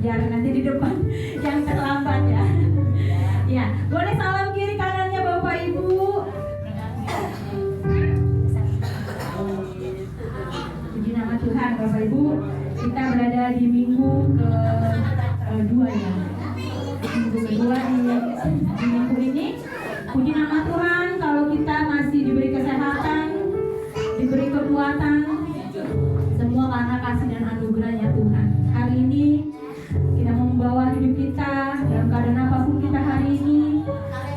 biar nanti di depan yang terlambat ya. Ya, boleh salam kiri kanannya Bapak Ibu. Puji nama Tuhan Bapak Ibu. Kita berada di minggu kedua ya. Minggu kedua di minggu ini. Puji nama Tuhan kalau kita masih diberi kesehatan, diberi kekuatan, semua karena kasih dan anugerahnya Tuhan. Hari ini kita membawa hidup kita dalam keadaan apapun kita hari ini.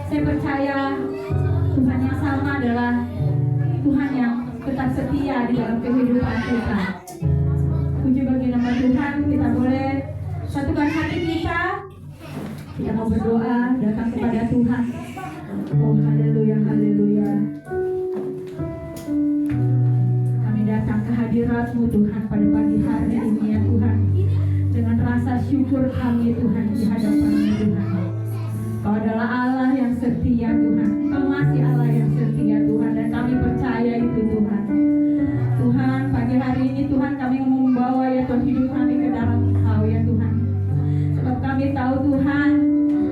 Saya percaya Tuhan yang sama adalah Tuhan yang tetap setia di dalam kehidupan kita. Puji bagi nama Tuhan, kita boleh satukan hati kita. Kita mau berdoa datang kepada Tuhan. Oh haleluya, haleluya. Kami datang ke hadirat-Mu Tuhan pada pagi hari ini ya Tuhan. Dengan rasa syukur kami Tuhan di hadapan-Mu Tuhan. Kau adalah Allah yang setia Tuhan. Kau masih Allah yang setia Tuhan. Dan kami percaya itu Tuhan. Tuhan pagi hari ini Tuhan kami membawa ya Tuhan hidup kami ke dalam Engkau ya Tuhan. Sebab kami tahu Tuhan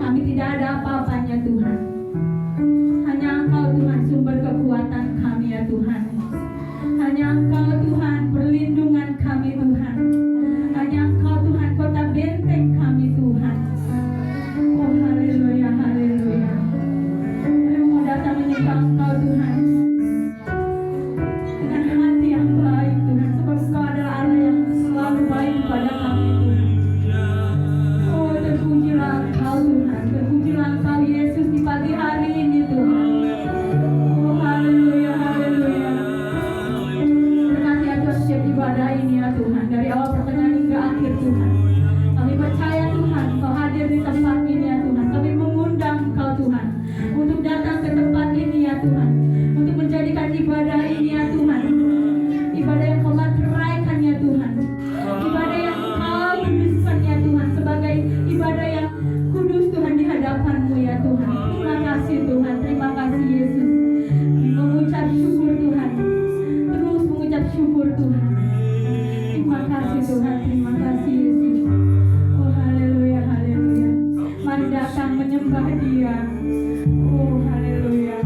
kami tidak ada apa-apanya Tuhan. Hanya Engkau Tuhan sumber kekuatan kami ya Tuhan. Hanya Engkau Tuhan perlindungan kami Tuhan. Hanya Engkau Tuhan kota benteng kami Tuhan. Oh haleluya, haleluya. Kami mau datang menyembah Engkau Tuhan dengan hati yang baik Tuhan. Sebab Engkau adalah Allah yang selalu baik kepada kami Tuhan. Oh terpujilah Engkau Tuhan. Terpujilah Engkau Yesus di pagi hari ini Tuhan. Oh haleluya, haleluya. Berkati ya Tuhan setiap ibadah ini ya Tuhan. Dari awal pertengahan hingga akhir Tuhan. Kami percaya Tuhan Engkau hadir di tempat ini ya Tuhan. Kami mengundang Engkau Tuhan untuk datang ke tempat ini ya Tuhan. Untuk menjadikan ibadah ini ya Tuhan. Ibadah yang Kau materaikan ya Tuhan. Ibadah yang Kau kuduskan ya Tuhan. Sebagai ibadah yang kudus Tuhan di hadapan-Mu ya Tuhan. Terima kasih Tuhan. Terima kasih Yesus. Kami mengucap syukur Tuhan. Terus mengucap syukur Tuhan. Terima kasih Tuhan. Terima kasih Yesus. Oh haleluya, haleluya. Mari datang menyembah Dia. Oh haleluya.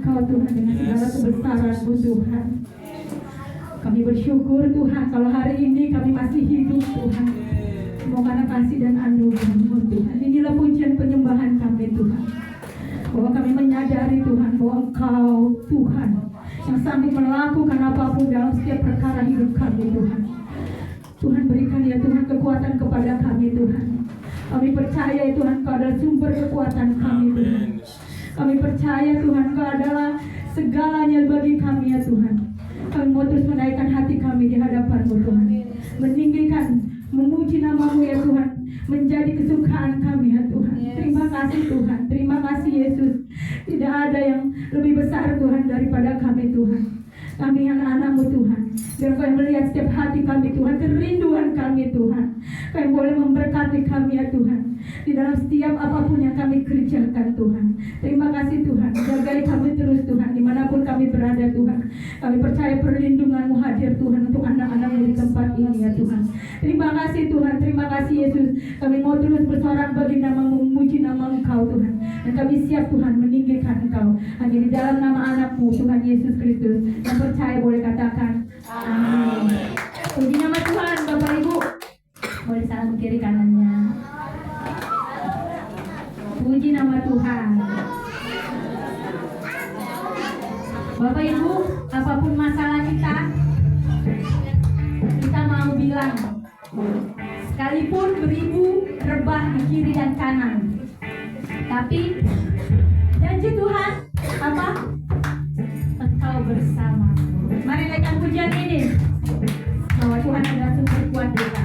Engkau Tuhan dengan segala kebesaran-Mu Tuhan. Kami bersyukur Tuhan kalau hari ini kami masih hidup Tuhan. Semua karena kasih dan anugerah-Mu Tuhan. Inilah pujian penyembahan kami Tuhan. Bahwa kami menyadari Tuhan bahwa Engkau Tuhan yang sanggup melakukan apapun dalam setiap perkara hidup kami Tuhan. Tuhan berikan ya Tuhan kekuatan kepada kami Tuhan. Kami percaya ya Tuhan Kau adalah sumber kekuatan kami Tuhan. Kami percaya Tuhan Kau adalah segalanya bagi kami ya Tuhan. Kami mau terus menaikkan hati kami di hadapan-Mu Tuhan. Meninggikan, memuji nama-Mu ya Tuhan. Menjadi kesukaan kami ya Tuhan. Terima kasih Tuhan. Terima kasih Yesus. Tidak ada yang lebih besar Tuhan daripada kami Tuhan. Kami anak-anak-Mu Tuhan. Biar Kau yang melihat setiap hati kami Tuhan. Kerinduan kami Tuhan. Kau yang boleh memberkati kami ya Tuhan. Di dalam setiap apapun yang kami kerjakan Tuhan. Terima kasih Tuhan. Jagai kami terus Tuhan. Dimanapun kami berada Tuhan. Kami percaya perlindungan-Mu hadir Tuhan. Untuk anak-anak-Mu di tempat ini ya Tuhan. Terima kasih Tuhan. Terima kasih Yesus. Kami mau terus bersorak bagi nama-Mu. Memuji nama Engkau Tuhan. Dan kami siap Tuhan meninggikan Engkau. Hanya di dalam nama anak-Mu Tuhan Yesus Kristus. Yang percaya boleh katakan amin. Puji nama Tuhan. Bapak Ibu boleh salam kiri kanannya. Puji nama Tuhan. Bapak Ibu, apapun masalah kita mau bilang, sekalipun beribu rebah di kiri dan kanan, tapi janji Tuhan apa? Engkau bersama. Mari naikkan pujian ini bahwa Tuhan adalah sumber kuat kita.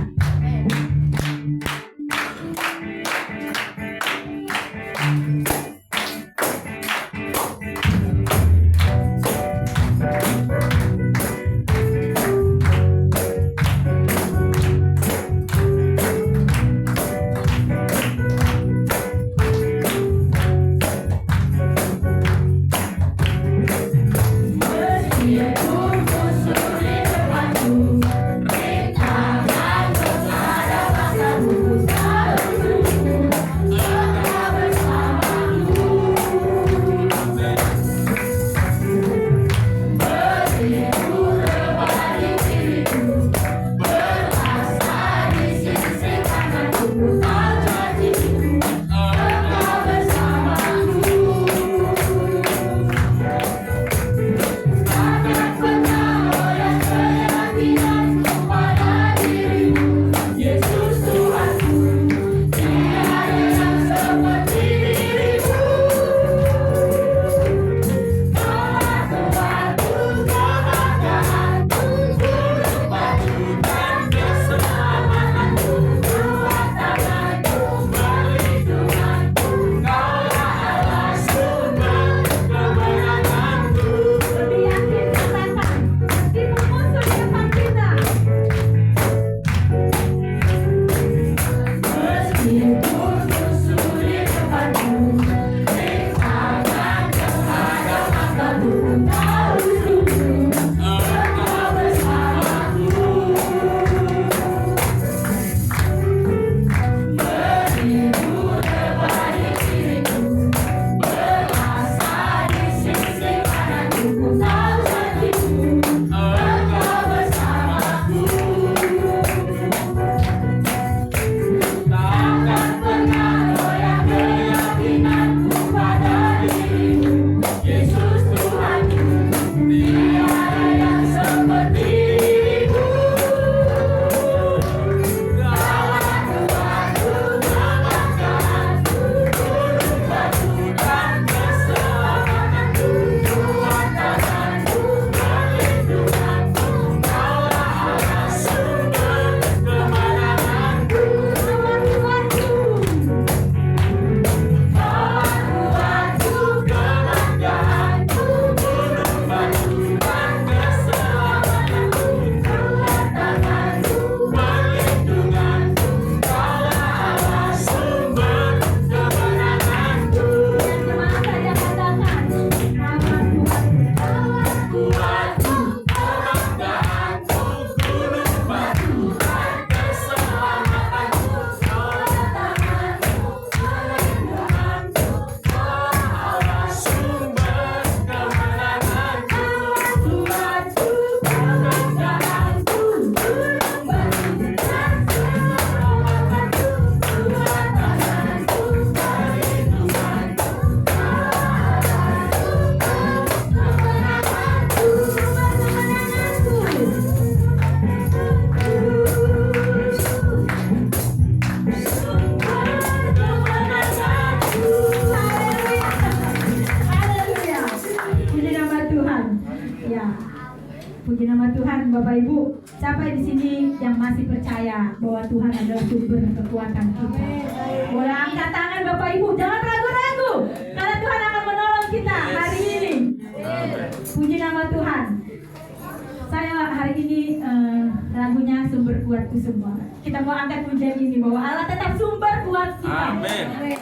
Puji nama Tuhan, Bapak Ibu. Siapa di sini yang masih percaya bahwa Tuhan adalah sumber kekuatan kita? Boleh angkat tangan Bapak Ibu, jangan ragu-ragu, karena Tuhan akan menolong kita hari ini. Puji nama Tuhan. Saya hari ini lagunya sumber kuatku semua. Kita mau angkat pujian ini bahwa Allah tetap sumber kuat kita. Amin.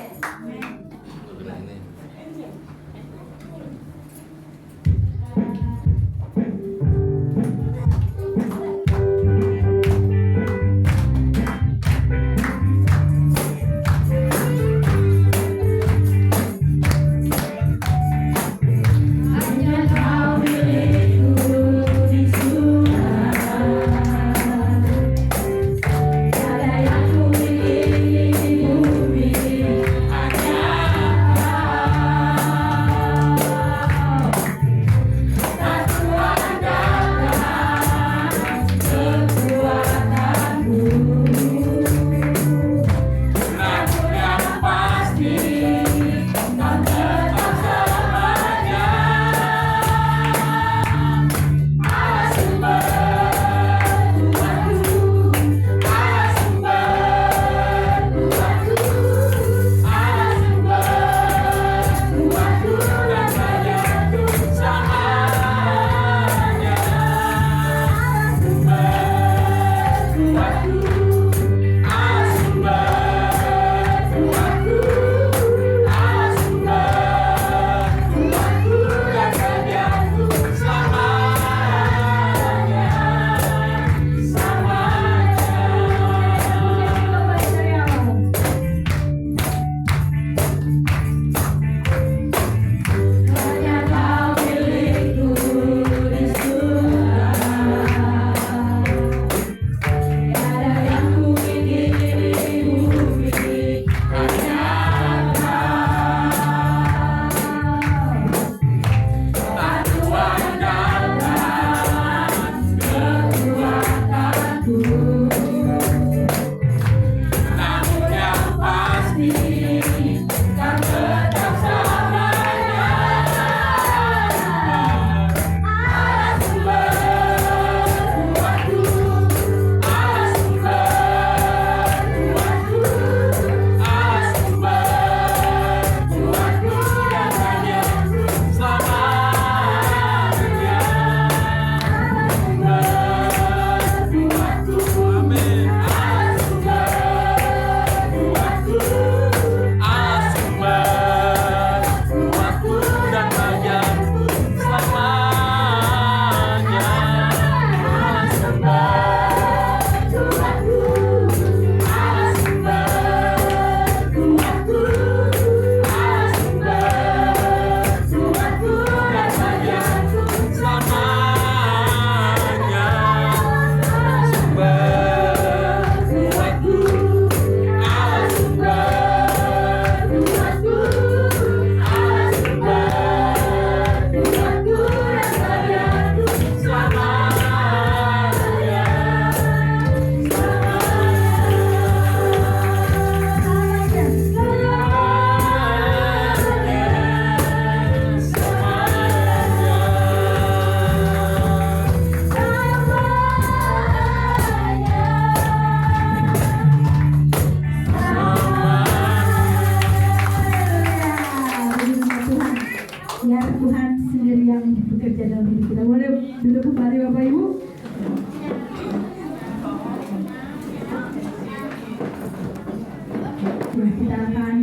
Kita akan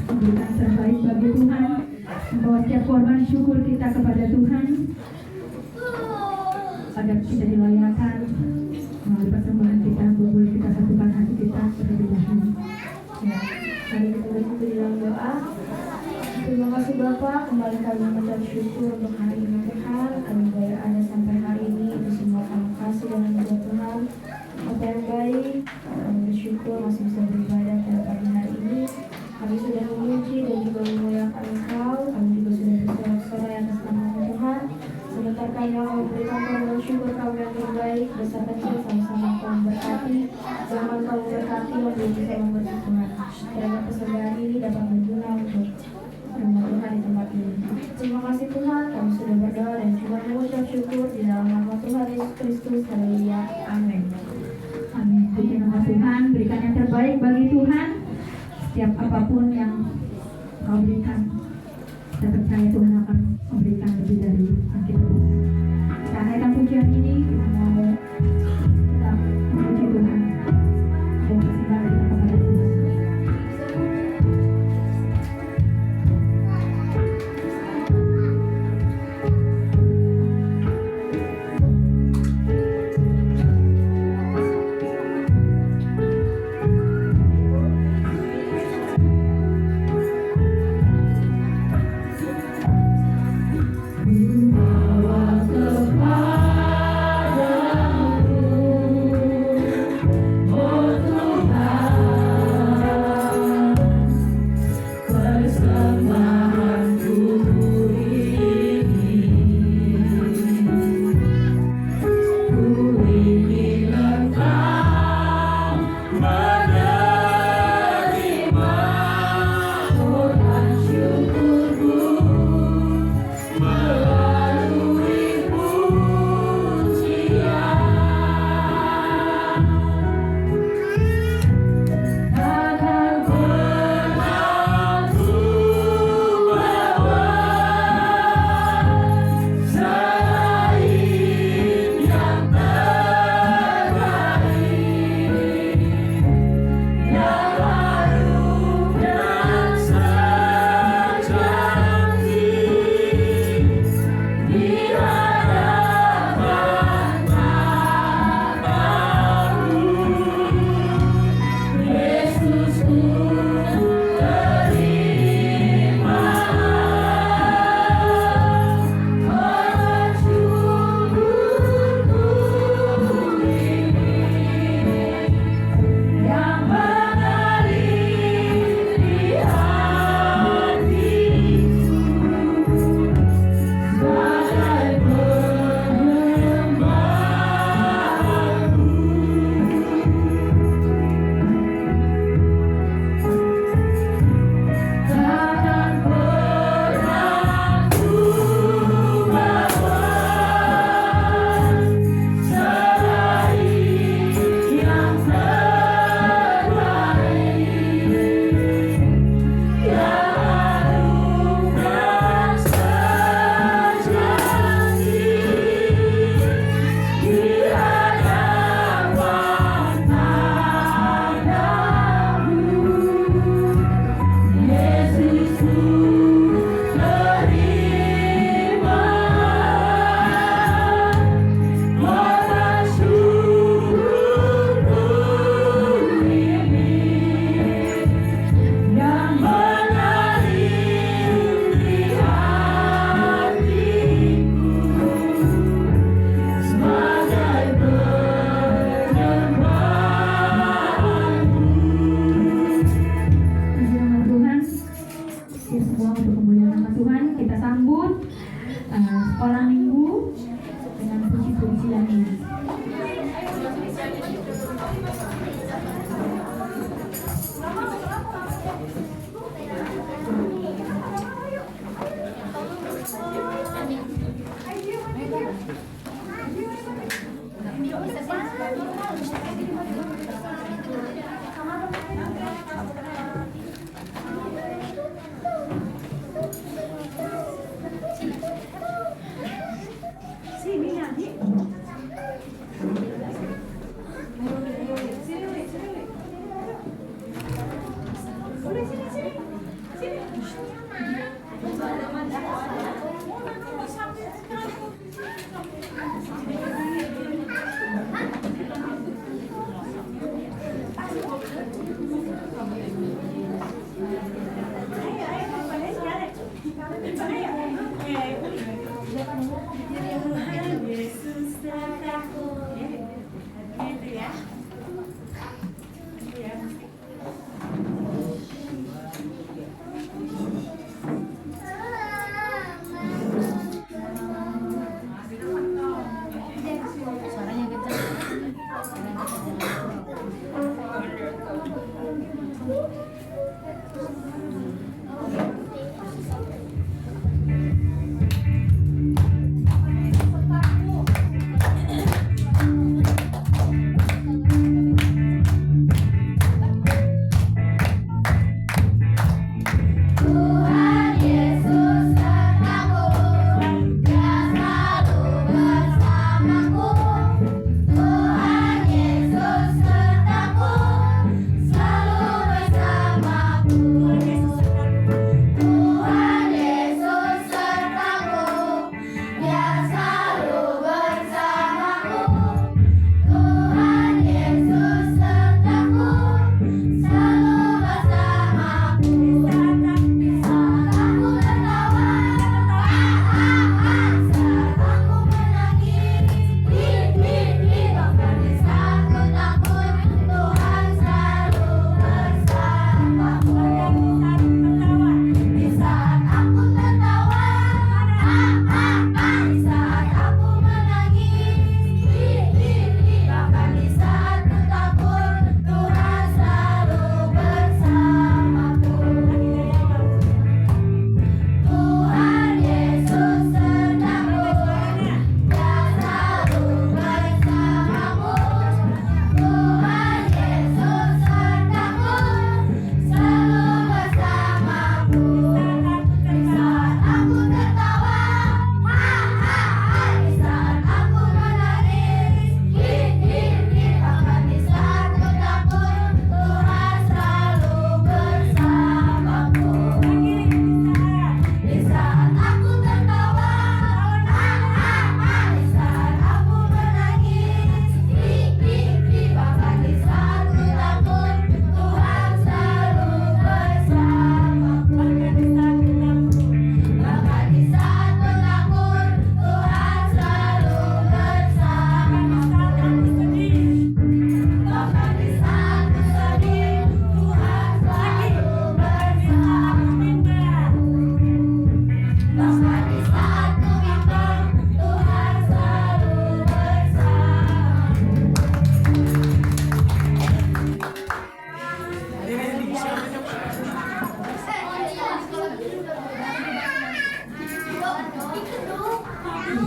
memberikan terbaik bagi Tuhan, membawa setiap korban syukur kita kepada Tuhan agar kita dilayakkan melalui persembahan kita. Boleh kita satukan hati kita terlebih dahulu. Ya, mari kita bersatu di dalam doa. Terima kasih Bapak, kembali kami mengucap syukur untuk hari ini Tuhan. Kami boleh ada sampai hari ini, itu semua kami kasih dan anugerah Tuhan. Apa yang baik, kami bersyukur masih bisa beribadah pada pagi hari ini. Kami sudah memuji dan juga memuliakan Engkau. Kami juga sudah bersorak-sorai atas nama Tuhan. Sebentar kami mau memberikan permohonan syukur kami yang terbaik. Besar kecil sama-sama Kau memberkati. Zaman Kau memberkati, memberi kita memberkati Tuhan. Kiranya persembahan ini dapat berguna untuk nama Tuhan di tempat ini. Terima kasih Tuhan, kami sudah berdoa dan juga mengucap syukur di dalam nama Tuhan Tuhan Yesus Kristus. Haleluya. Amin. Amin. Puji nama Tuhan, berikan yang terbaik bagi Tuhan. Setiap apapun yang kau berikan, kita percaya Tuhan akan memberikan lebih dari yang kita berikan. Kita naikkan pujian ini, kita mau memuji Tuhan dan persembahan kita kepada Tuhan. Sekolah minggu dengan puji-pujian ini.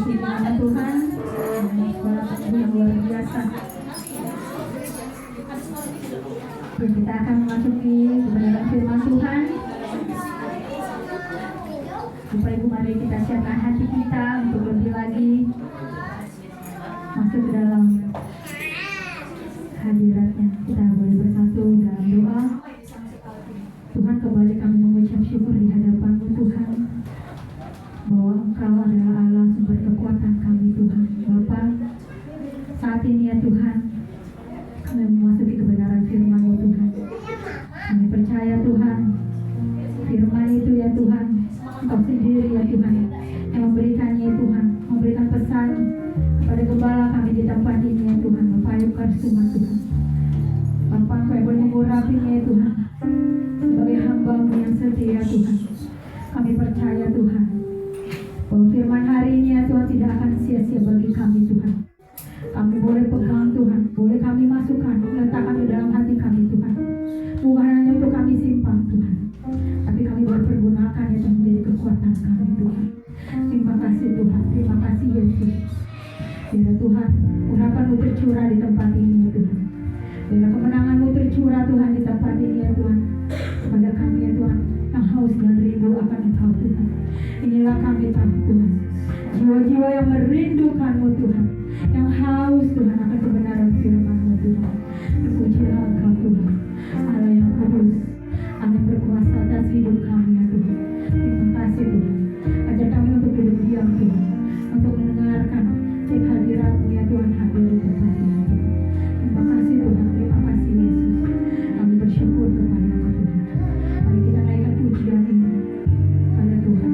memasuki firman Tuhan. Sekolah yang luar biasa. Dan kita akan memasuki kebenaran firman Tuhan. Bapak Ibu, mari kita siapkan hati kita untuk lebih lagi masuk ke dalam hadiratnya. Kita boleh bersatu dalam doa. Tuhan, kembali kami mengucap syukur di hadapan-Mu Tuhan, bahwa Engkau adalah Allah sumber kekuatan kami Tuhan. Bapa, saat ini ya Tuhan, kami memasuki kebenaran firman-Mu Tuhan. Kami percaya Tuhan, firman itu ya Tuhan, Engkau sendiri ya Tuhan yang memberikannya ya Tuhan, memberikan pesan kepada gembala kami di tempat ini ya Tuhan. Bapak Ayub Karsuma Tuhan, Bapak Engkau yang boleh mengurapinya ya Tuhan. Sebagai hamba-Mu yang setia Tuhan, kami percaya Tuhan bahwa firman hari ini ya Tuhan tidak akan sia-sia bagi kami Tuhan. Kami boleh pegang Tuhan, boleh kami masukkan, letakkan di dalam hati kami Tuhan. Bukan hanya untuk kami simpan Tuhan, tapi kami boleh pergunakan itu menjadi kekuatan kami Tuhan. Terima kasih Tuhan, terima kasih Yesus. Biar Tuhan, urapan-Mu tercurah di tempat ini ya Tuhan. Biar kemenangan-Mu tercurah Tuhan di tempat ini ya Tuhan. Kepada kami ya Tuhan, yang haus dan rindu akan Engkau Tuhan. Inilah kami Tuhan, jiwa-jiwa yang merindukan-Mu Tuhan, yang haus Tuhan akan kebenaran firman-Mu Tuhan. Terpujilah Engkau Tuhan, Allah yang kudus, Allah yang berkuasa atas hidup kami ya Tuhan. Terima kasih Tuhan. Ajar kami untuk hidup diam Tuhan, untuk mendengarkan cek hadirat-Mu ya Tuhan, hadir di tempat ini ya Tuhan. Terima kasih Tuhan, terima kasih Yesus. Kami bersyukur kepada Engkau Tuhan. Mari kita naikkan pujian ini pada Tuhan.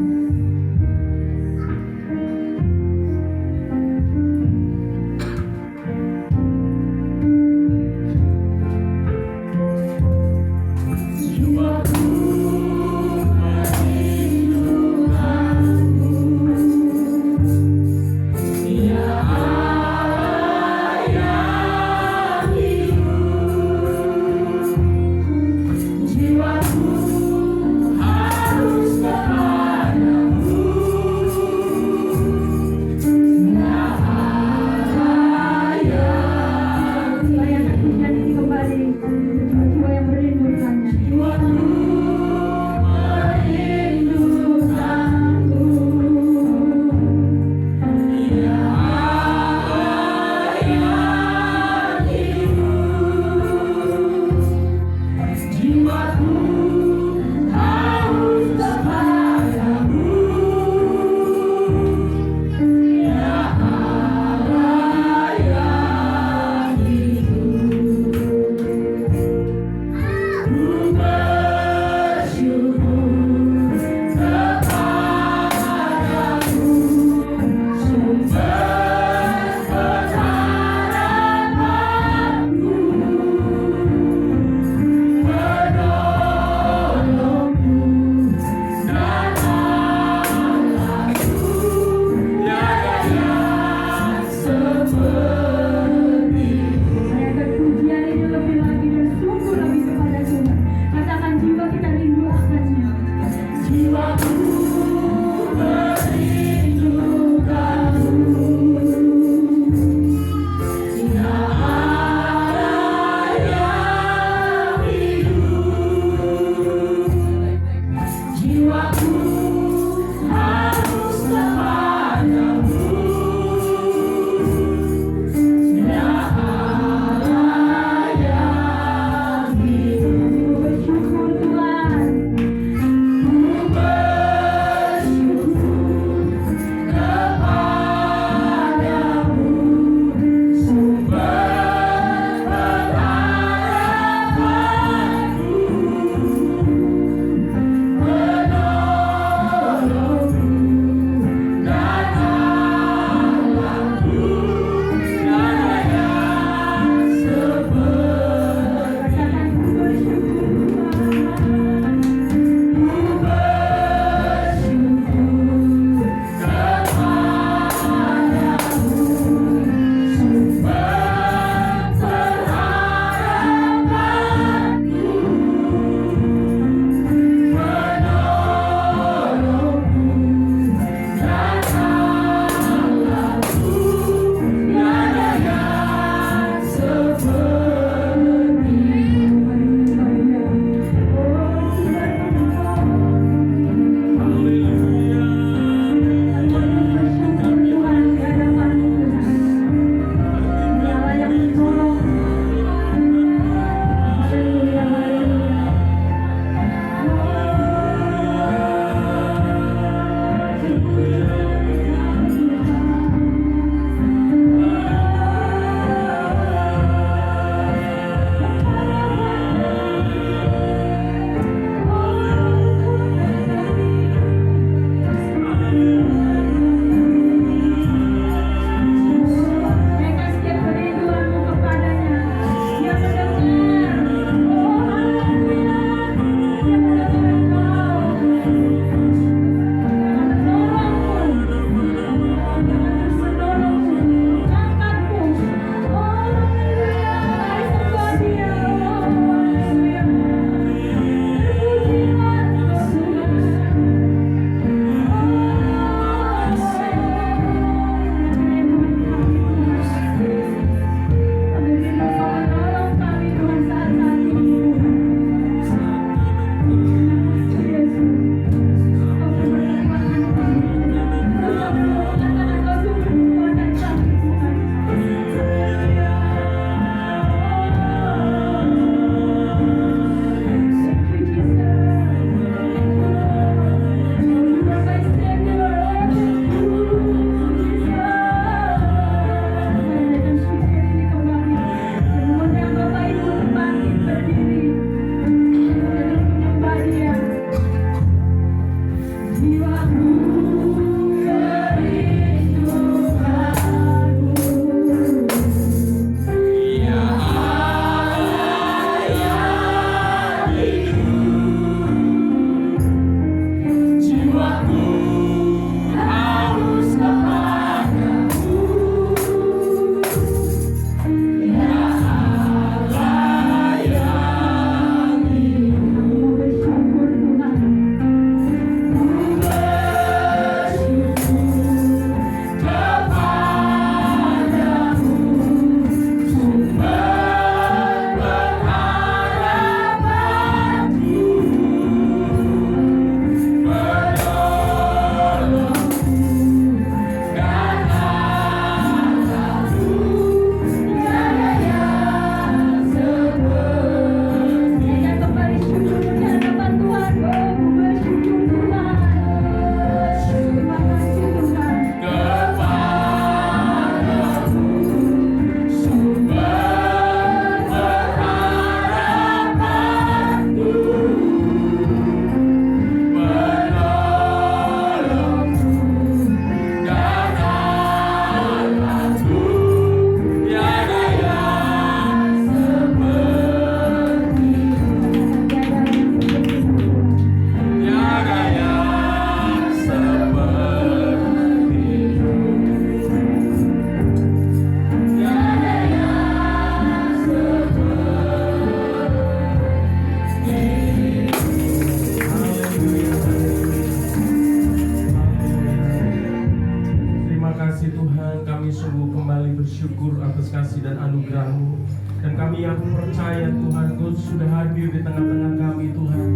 Tuhan, kami sungguh kembali bersyukur atas kasih dan anugerah-Mu. Dan kami yang percaya Tuhan, Kau sudah hadir di tengah-tengah kami Tuhan.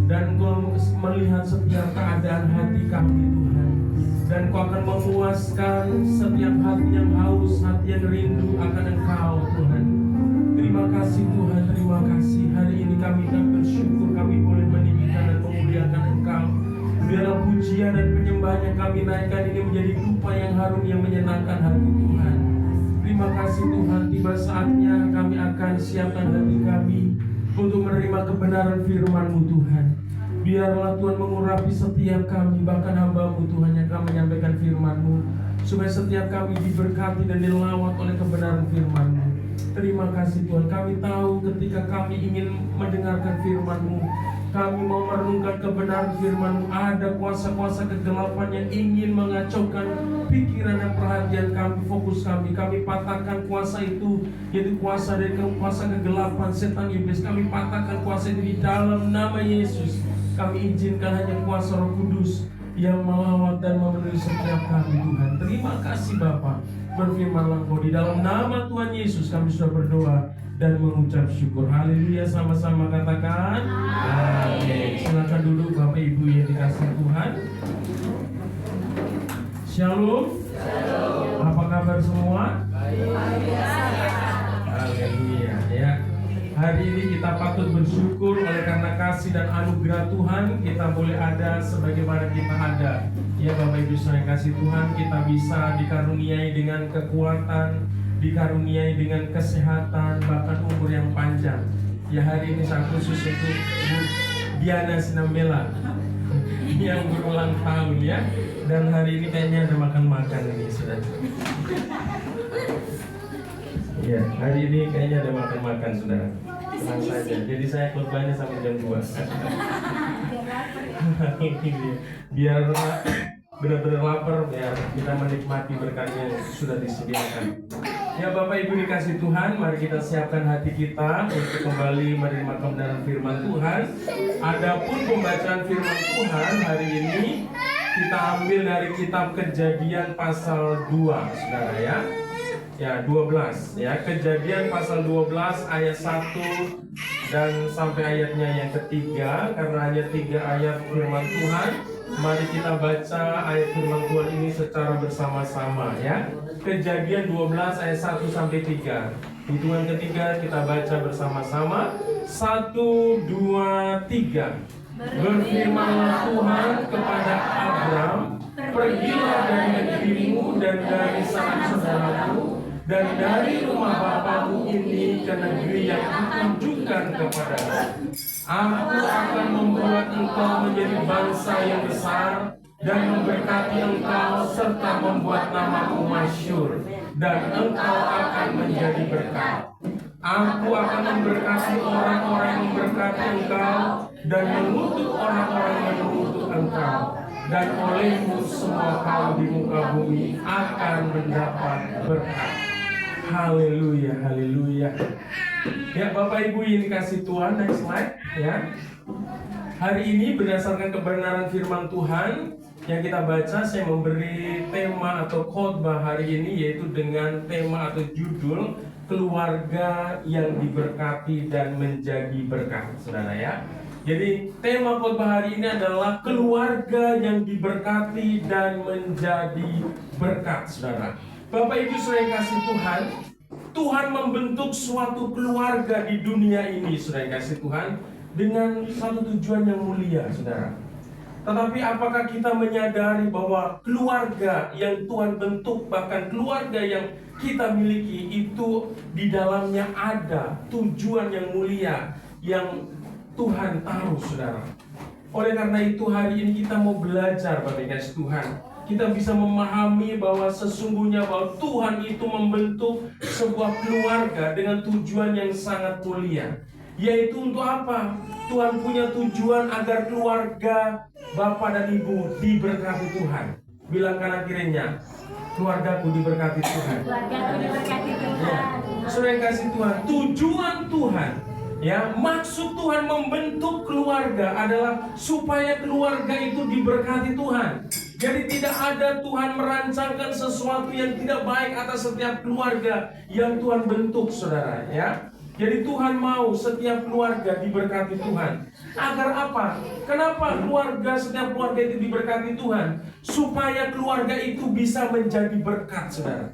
Dan Kau melihat setiap keadaan hati kami Tuhan. Dan Kau akan memuaskan setiap hati yang haus, hati yang rindu akan Engkau Tuhan. Terima kasih Tuhan, terima kasih. Hari ini kami akan bersyukur, kami boleh meninggikan dan memuliakan Engkau. Biarlah pujian dan penyembahan yang kami naikkan ini menjadi dupa yang harum yang menyenangkan hati Tuhan. Terima kasih Tuhan, tiba saatnya kami akan siapkan hati kami untuk menerima kebenaran firman-Mu Tuhan. Biarlah Tuhan mengurapi setiap kami, bahkan hamba-Mu Tuhan yang akan menyampaikan firman-Mu, supaya setiap kami diberkati dan dilawat oleh kebenaran firman-Mu. Terima kasih Tuhan, kami tahu ketika kami ingin mendengarkan firman-Mu, kami mau merenungkan kebenaran firman-Mu, ada kuasa-kuasa kegelapan yang ingin mengacaukan pikiran dan perhatian kami, fokus kami. Kami patahkan kuasa itu, yaitu kuasa dari kuasa kegelapan setan iblis. Kami patahkan kuasa itu di dalam nama Yesus. Kami izinkan hanya kuasa Roh Kudus yang melawat dan memenuhi setiap kami Tuhan. Terima kasih Bapa. Berfirmanlah Kau, di dalam nama Tuhan Yesus kami sudah berdoa dan mengucap syukur. Haleluya, sama-sama katakan amin. Silakan duduk Bapak Ibu yang dikasihi Tuhan. Shalom. Apa kabar semua? Haleluya ya. Hari ini kita patut bersyukur oleh karena kasih dan anugerah Tuhan kita boleh ada sebagaimana kita ada. Ya Bapak Ibu yang kasih Tuhan, kita bisa dikaruniai dengan kekuatan, dikaruniai dengan kesehatan, bahkan umur yang panjang. Ya hari ini saya khusus untuk Bu Diana Sinambela yang berulang tahun ya. Dan hari ini kayaknya ada makan-makan ini sudah. Ya, hari ini kayaknya ada makan-makan saudara. Tenang saja. Jadi saya khotbahnya sampai jam 2. Biar benar-benar lapar, biar kita menikmati berkat yang sudah disediakan. Ya Bapak Ibu dikasih Tuhan, mari kita siapkan hati kita untuk kembali menerima kebenaran firman Tuhan. Adapun pembacaan firman Tuhan hari ini kita ambil dari kitab Kejadian pasal 2, saudara ya. Ya 12 ya, Kejadian pasal 12 ayat 1 dan sampai ayatnya yang ketiga. Karena hanya 3 ayat firman Tuhan, mari kita baca ayat firman Tuhan ini secara bersama-sama ya. Kejadian 12 ayat 1 sampai 3. Hitungan ketiga kita baca bersama-sama. 1, 2, 3. Berfirmanlah Tuhan kepada Abram, pergilah dari negerimu dan dari saudara-saudaramu dan dari rumah bapamu ini ke negeri yang kutunjukkan kepadamu. Aku akan membuat engkau menjadi bangsa yang besar dan memberkati engkau serta membuat namamu masyhur, dan engkau akan menjadi berkat. Aku akan memberkati orang-orang yang memberkati engkau dan mengutuk orang-orang yang mengutuk engkau. Dan olehmu semua kaum di muka bumi akan mendapat berkat. Haleluya, haleluya. Ya Bapak Ibu yang dikasih Tuhan, next slide ya. Hari ini berdasarkan kebenaran firman Tuhan yang kita baca, saya memberi tema atau khotbah hari ini yaitu dengan tema atau judul keluarga yang diberkati dan menjadi berkat, saudara ya. Jadi tema khotbah hari ini adalah keluarga yang diberkati dan menjadi berkat, saudara. Bapak Ibu saudara kasih Tuhan, Tuhan membentuk suatu keluarga di dunia ini, saudara kasih Tuhan, dengan satu tujuan yang mulia, saudara. Tetapi apakah kita menyadari bahwa keluarga yang Tuhan bentuk, bahkan keluarga yang kita miliki itu di dalamnya ada tujuan yang mulia yang Tuhan taruh, saudara. Oleh karena itu hari ini kita mau belajar Bapak kasih Tuhan. Kita bisa memahami bahwa sesungguhnya bahwa Tuhan itu membentuk sebuah keluarga dengan tujuan yang sangat mulia. Yaitu untuk apa? Tuhan punya tujuan agar keluarga Bapak dan Ibu diberkati Tuhan. Bilang kanan kirinya, keluargaku diberkati Tuhan. Keluargaku diberkati Tuhan. Ya, saudara yang kasih Tuhan, tujuan Tuhan, ya maksud Tuhan membentuk keluarga adalah supaya keluarga itu diberkati Tuhan. Jadi tidak ada Tuhan merancangkan sesuatu yang tidak baik atas setiap keluarga yang Tuhan bentuk, saudara, ya. Jadi Tuhan mau setiap keluarga diberkati Tuhan. Agar apa? Kenapa setiap keluarga itu diberkati Tuhan? Supaya keluarga itu bisa menjadi berkat, saudara.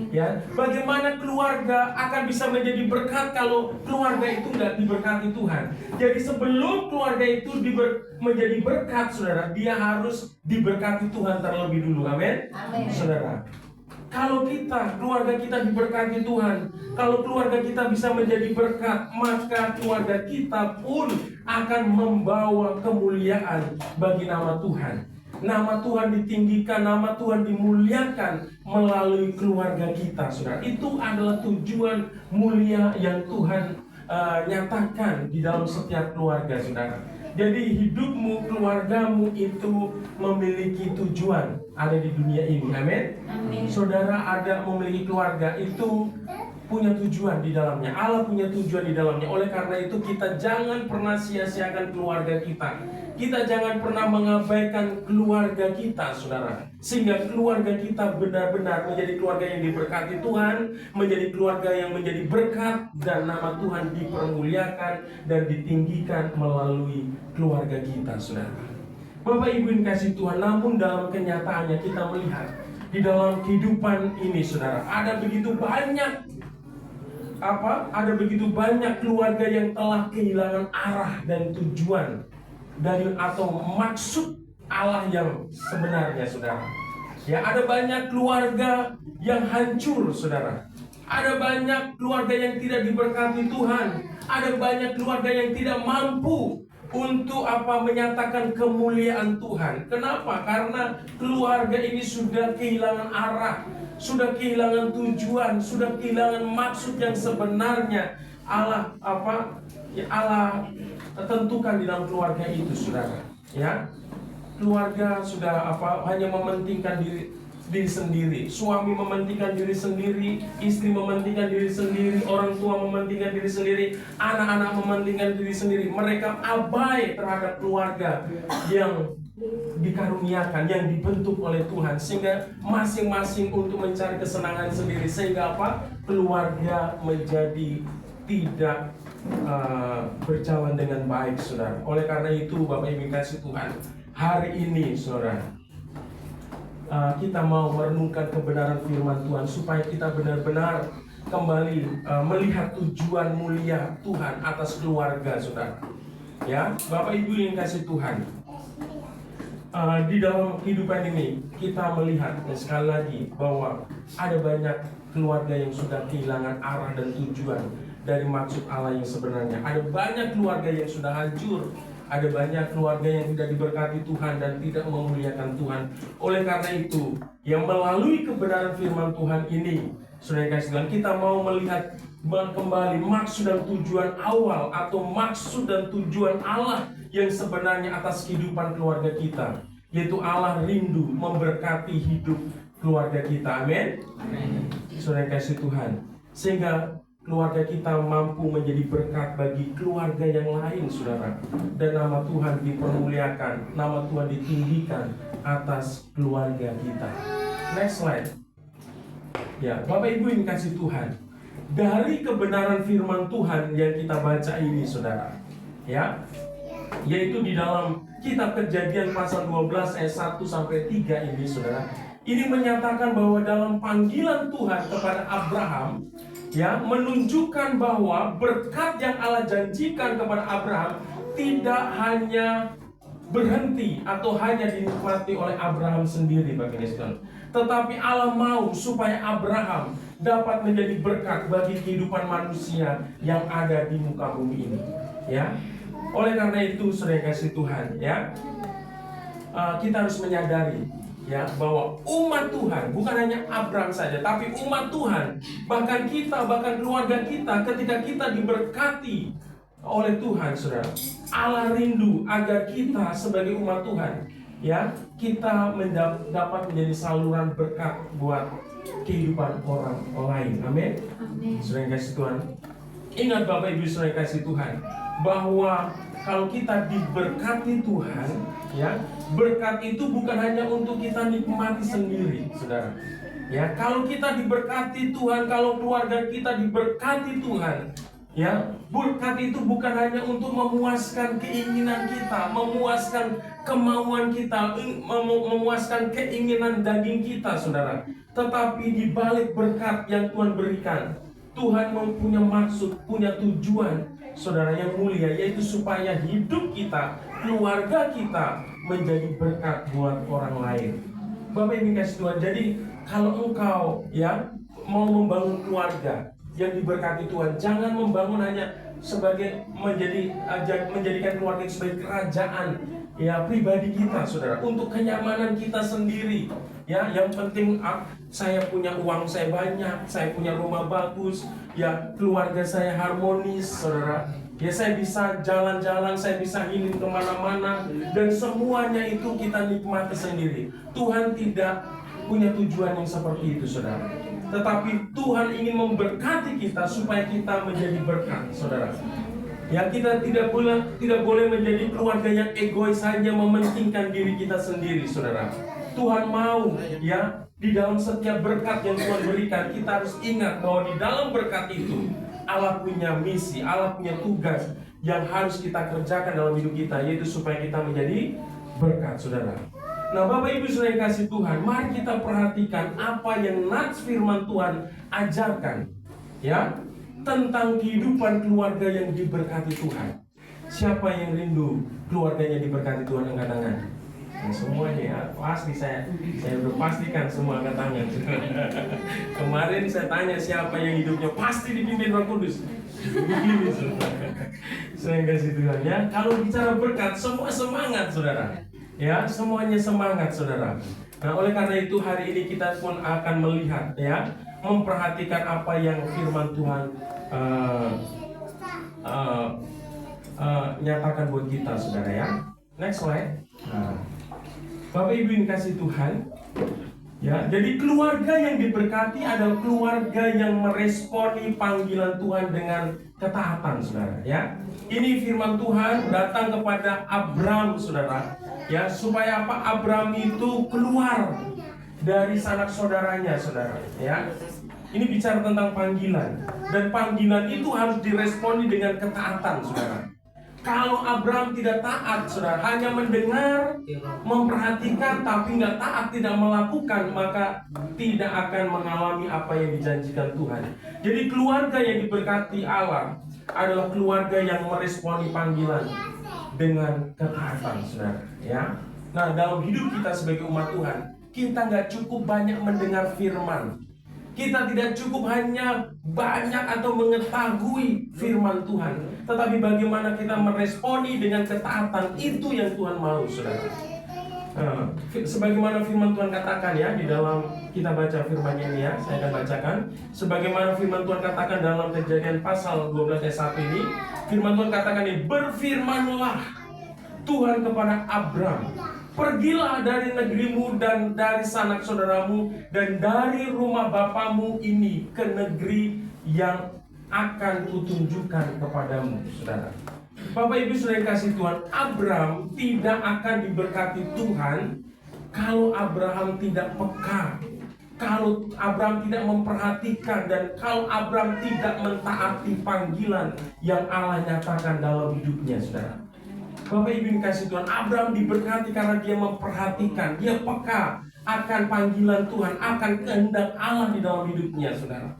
Ya, bagaimana keluarga akan bisa menjadi berkat kalau keluarga itu tidak diberkati Tuhan? Jadi sebelum keluarga itu menjadi berkat, saudara, dia harus diberkati Tuhan terlebih dulu. Amin. Saudara, kalau keluarga kita diberkati Tuhan, kalau keluarga kita bisa menjadi berkat, maka keluarga kita pun akan membawa kemuliaan bagi nama Tuhan. Nama Tuhan ditinggikan, nama Tuhan dimuliakan melalui keluarga kita, saudara. Itu adalah tujuan mulia yang Tuhan nyatakan di dalam setiap keluarga, saudara. Jadi hidupmu, keluargamu itu memiliki tujuan ada di dunia ini. Amin. Saudara ada memiliki keluarga itu punya tujuan di dalamnya. Allah punya tujuan di dalamnya. Oleh karena itu kita jangan pernah sia-siakan keluarga kita. Kita jangan pernah mengabaikan keluarga kita, saudara. Sehingga keluarga kita benar-benar menjadi keluarga yang diberkati Tuhan, menjadi keluarga yang menjadi berkat, dan nama Tuhan dipermuliakan dan ditinggikan melalui keluarga kita, saudara. Bapak Ibu yang kasih Tuhan, namun dalam kenyataannya kita melihat di dalam kehidupan ini, saudara, ada begitu banyak keluarga yang telah kehilangan arah dan tujuan atau maksud Allah yang sebenarnya, saudara. Ya, ada banyak keluarga yang hancur, saudara. Ada banyak keluarga yang tidak diberkati Tuhan. Ada banyak keluarga yang tidak mampu untuk menyatakan kemuliaan Tuhan. Kenapa? Karena keluarga ini sudah kehilangan arah, sudah kehilangan tujuan, sudah kehilangan maksud yang sebenarnya Allah tentukan di dalam keluarga itu, saudara. Ya, keluarga sudah hanya mementingkan diri sendiri. Suami mementingkan diri sendiri, istri mementingkan diri sendiri, orang tua mementingkan diri sendiri, anak-anak mementingkan diri sendiri. Mereka abai terhadap keluarga yang dikaruniakan, yang dibentuk oleh Tuhan, sehingga masing-masing untuk mencari kesenangan sendiri, sehingga keluarga menjadi tidak berjalan dengan baik, saudara. Oleh karena itu, Bapak Ibu kasih Tuhan, hari ini, saudara, kita mau merenungkan kebenaran firman Tuhan supaya kita benar-benar kembali melihat tujuan mulia Tuhan atas keluarga, saudara. Ya, Bapak Ibu yang kasih Tuhan, di dalam kehidupan ini kita melihat sekali lagi bahwa ada banyak keluarga yang sudah kehilangan arah dan tujuan dari maksud Allah yang sebenarnya. Ada banyak keluarga yang sudah hancur. Ada banyak keluarga yang tidak diberkati Tuhan dan tidak memuliakan Tuhan. Oleh karena itu, yang melalui kebenaran firman Tuhan ini, saudara kasih Tuhan, kita mau melihat kembali maksud dan tujuan awal atau maksud dan tujuan Allah yang sebenarnya atas kehidupan keluarga kita, yaitu Allah rindu memberkati hidup keluarga kita. Amin. Saudara kasih Tuhan, sehingga keluarga kita mampu menjadi berkat bagi keluarga yang lain, saudara. Dan nama Tuhan dipermuliakan, nama Tuhan ditinggikan atas keluarga kita. Next slide. Ya, Bapak Ibu yang kasih Tuhan, dari kebenaran firman Tuhan yang kita baca ini, saudara, ya, yaitu di dalam kitab Kejadian pasal 12 ayat 1 sampai 3 ini, saudara. Ini menyatakan bahwa dalam panggilan Tuhan kepada Abraham, ya, menunjukkan bahwa berkat yang Allah janjikan kepada Abraham tidak hanya berhenti atau hanya dinikmati oleh Abraham sendiri, Bapak Kristen, tetapi Allah mau supaya Abraham dapat menjadi berkat bagi kehidupan manusia yang ada di muka bumi ini. Ya, oleh karena itu, saudara kasih Tuhan, ya, kita harus menyadari, ya, bahwa umat Tuhan bukan hanya Abraham saja, tapi umat Tuhan, bahkan kita, bahkan keluarga kita, ketika kita diberkati oleh Tuhan, saudara, Allah rindu agar kita sebagai umat Tuhan, ya, kita dapat menjadi saluran berkat buat kehidupan orang lain. Amin. Saudara kasih Tuhan, ingat Bapak Ibu saudara kasih Tuhan, bahwa kalau kita diberkati Tuhan, ya, berkat itu bukan hanya untuk kita nikmati sendiri, saudara. Ya, kalau kita diberkati Tuhan, kalau keluarga kita diberkati Tuhan, ya, berkat itu bukan hanya untuk memuaskan keinginan kita, memuaskan kemauan kita, memuaskan keinginan daging kita, saudara. Tetapi di balik berkat yang Tuhan berikan, Tuhan mempunyai maksud, punya tujuan, saudara, yang mulia, yaitu supaya hidup kita, keluarga kita menjadi berkat buat orang lain. Bapak Ibu kasih Tuhan, jadi kalau engkau, ya, mau membangun keluarga yang diberkati Tuhan, jangan membangun hanya sebagai menjadikan keluarga itu sebagai kerajaan, ya, pribadi kita, saudara, untuk kenyamanan kita sendiri. Ya, yang penting saya punya uang, saya banyak, saya punya rumah bagus, ya, keluarga saya harmonis, saudara. Ya, saya bisa jalan-jalan, saya bisa healing kemana-mana, dan semuanya itu kita nikmati sendiri. Tuhan tidak punya tujuan yang seperti itu, saudara. Tetapi Tuhan ingin memberkati kita supaya kita menjadi berkat, saudara. Ya, kita tidak boleh menjadi keluarga yang egois, hanya mementingkan diri kita sendiri, saudara. Tuhan mau, ya, di dalam setiap berkat yang Tuhan berikan, kita harus ingat bahwa di dalam berkat itu Allah punya misi, Allah punya tugas yang harus kita kerjakan dalam hidup kita, yaitu supaya kita menjadi berkat, saudara. Nah, Bapak Ibu saudara yang kasih Tuhan, mari kita perhatikan apa yang nats firman Tuhan ajarkan, ya, tentang kehidupan keluarga yang diberkati Tuhan. Siapa yang rindu keluarganya diberkati Tuhan, angkat tangan. Nah, semuanya, ya, pasti saya udah pastikan semua angkat tangan. Kemarin saya tanya siapa yang hidupnya pasti dipimpin Roh Kudus. Begini, saya kasih Tuhan, ya. Kalau bicara berkat, semua semangat, saudara. Ya, semuanya semangat, saudara. Nah, oleh karena itu hari ini kita pun akan melihat, ya, memperhatikan apa yang firman Tuhan nyatakan buat kita, saudara, ya. Next slide. Nah, Bapak Ibu yang kasih Tuhan, ya, jadi keluarga yang diberkati adalah keluarga yang meresponi panggilan Tuhan dengan ketaatan, saudara, ya. Ini firman Tuhan datang kepada Abram, saudara, ya, supaya apa? Abram itu keluar dari sanak saudaranya, saudara, ya. Ini bicara tentang panggilan, dan panggilan itu harus diresponi dengan ketaatan, saudara. Kalau Abram tidak taat, saudara, hanya mendengar, memperhatikan, tapi nggak taat, tidak melakukan, maka tidak akan mengalami apa yang dijanjikan Tuhan. Jadi keluarga yang diberkati Allah adalah keluarga yang meresponi panggilan dengan ketaatan, saudara, ya. Nah, dalam hidup kita sebagai umat Tuhan, kita nggak cukup banyak mendengar firman. Kita tidak cukup hanya banyak atau mengetahui firman Tuhan, tetapi bagaimana kita meresponi dengan ketaatan, itu yang Tuhan mau, saudara. Sebagaimana firman Tuhan katakan, ya, di dalam kita baca firman-Nya ini, ya, saya akan bacakan. Sebagaimana firman Tuhan katakan dalam Kejadian pasal 12 ayat 1 ini, firman Tuhan katakan ini, berfirmanlah Tuhan kepada Abram, pergilah dari negerimu dan dari sanak saudaramu dan dari rumah bapamu ini ke negeri yang akan kutunjukkan kepadamu, saudara. Bapak Ibu saudara yang kasih Tuhan, Abram tidak akan diberkati Tuhan kalau Abraham tidak peka, kalau Abram tidak memperhatikan, dan kalau Abram tidak mentaati panggilan yang Allah nyatakan dalam hidupnya, saudara. Bapak Ibu kasih Tuhan, Abram diberkati karena dia memperhatikan, dia peka akan panggilan Tuhan, akan kehendak Allah di dalam hidupnya, saudara.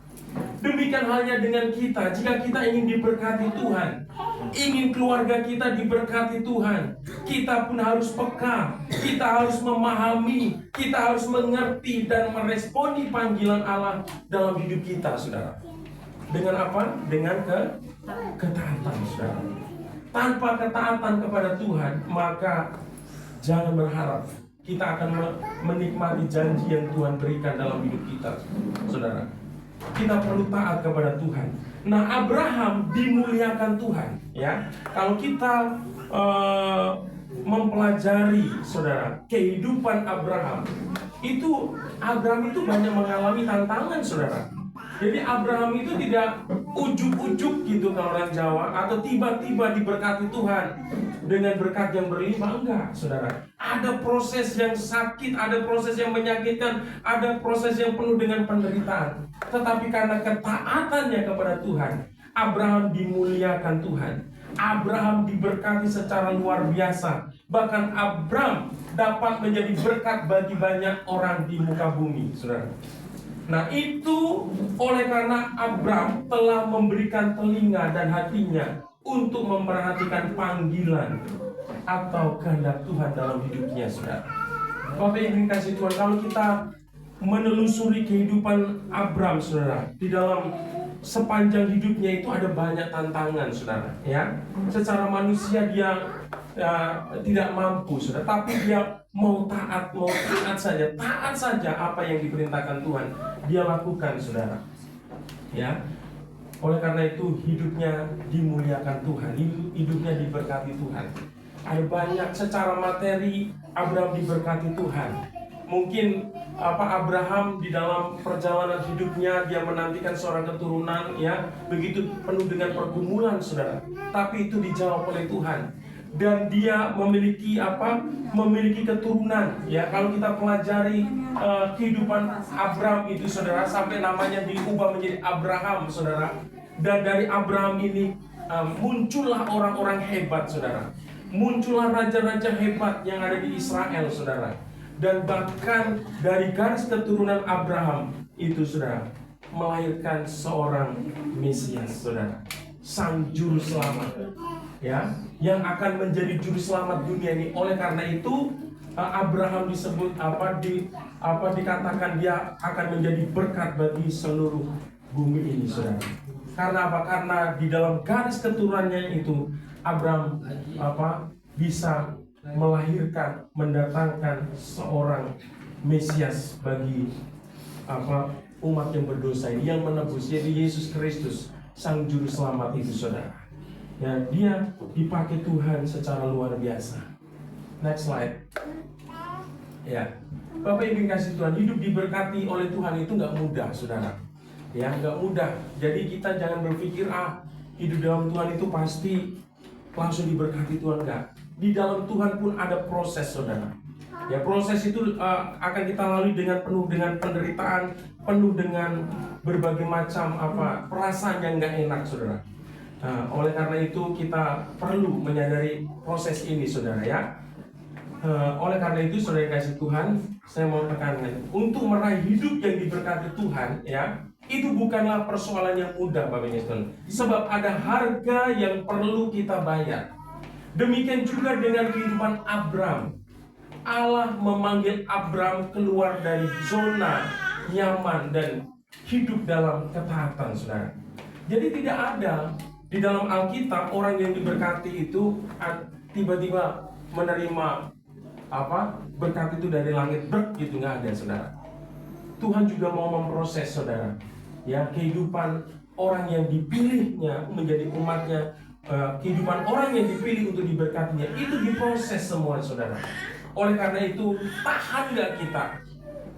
Demikian halnya dengan kita, jika kita ingin diberkati Tuhan, ingin keluarga kita diberkati Tuhan, kita pun harus peka, kita harus memahami, kita harus mengerti dan meresponi panggilan Allah dalam hidup kita, saudara. Dengan apa? Dengan ketaatan, saudara. Tanpa ketaatan kepada Tuhan, maka jangan berharap kita akan menikmati janji yang Tuhan berikan dalam hidup kita, saudara. Kita perlu taat kepada Tuhan. Nah, Abraham dimuliakan Tuhan, ya. Kalau kita mempelajari, saudara, kehidupan Abraham itu banyak mengalami tantangan, saudara. Jadi Abraham itu tidak ujuk-ujuk gitu kalau orang Jawa, atau tiba-tiba diberkati Tuhan dengan berkat yang berlimpah. Enggak, saudara. Ada proses yang sakit, ada proses yang menyakitkan, ada proses yang penuh dengan penderitaan. Tetapi karena ketaatannya kepada Tuhan, Abraham dimuliakan Tuhan. Abraham diberkati secara luar biasa. Bahkan Abraham dapat menjadi berkat bagi banyak orang di muka bumi, saudara. Nah, itu oleh karena Abraham telah memberikan telinga dan hatinya untuk memperhatikan panggilan atau kehendak Tuhan dalam hidupnya, saudara. Bapak Ibu kasih Tuhan, kalau kita menelusuri kehidupan Abraham, saudara, di dalam sepanjang hidupnya itu ada banyak tantangan, saudara. Ya, secara manusia dia tidak mampu, saudara, tapi dia mau taat saja apa yang diperintahkan Tuhan dia lakukan, saudara. Ya, oleh karena itu hidupnya dimuliakan Tuhan, hidupnya diberkati Tuhan. Ada banyak secara materi Abraham diberkati Tuhan. Mungkin Abraham di dalam perjalanan hidupnya dia menantikan seorang keturunan, ya, begitu penuh dengan pergumulan, saudara. Tapi itu dijawab oleh Tuhan. Dan dia memiliki keturunan, ya. Kalau kita pelajari kehidupan Abraham itu, saudara, sampai namanya diubah menjadi Abraham, saudara. Dan dari Abraham ini muncullah orang-orang hebat, saudara. Muncullah raja-raja hebat yang ada di Israel, saudara. Dan bahkan dari garis keturunan Abraham itu, saudara, melahirkan seorang Mesias, saudara, Sang Juru Selamat, ya, yang akan menjadi juru selamat dunia ini. Oleh karena itu Abraham disebut dikatakan dia akan menjadi berkat bagi seluruh bumi ini, saudara. Karena apa? Karena di dalam garis keturunannya itu Abraham bisa melahirkan, mendatangkan seorang Mesias bagi umat yang berdosa ini, yang menebus, yaitu Yesus Kristus, Sang Juru Selamat itu, saudara. Ya, dia dipakai Tuhan secara luar biasa. Next slide. Ya, Bapak Ibu kasih Tuhan, hidup diberkati oleh Tuhan itu nggak mudah, saudara. Ya, nggak mudah. Jadi kita jangan berpikir hidup dalam Tuhan itu pasti langsung diberkati Tuhan, enggak. Di dalam Tuhan pun ada proses, saudara. Ya, proses itu akan kita lalui penuh dengan penderitaan, penuh dengan berbagai macam perasaan yang nggak enak, saudara. Oleh karena itu kita perlu menyadari proses ini, saudara, ya. Oleh karena itu, saudara kasih Tuhan, saya mau tekankan untuk meraih hidup yang diberkati Tuhan, ya, itu bukanlah persoalan yang mudah, Bapak Ibu Tuhan. Sebab ada harga yang perlu kita bayar. Demikian juga dengan kehidupan Abraham. Allah memanggil Abraham keluar dari zona nyaman dan hidup dalam ketaatan, saudara. Jadi tidak ada di dalam Alkitab orang yang diberkati itu tiba-tiba menerima berkat itu dari langit gitu, nggak ada, saudara. Tuhan juga mau memproses, saudara, ya, kehidupan orang yang dipilihnya menjadi umatnya, kehidupan orang yang dipilih untuk diberkatinya itu diproses semua, saudara. Oleh karena itu tahan nggak kita,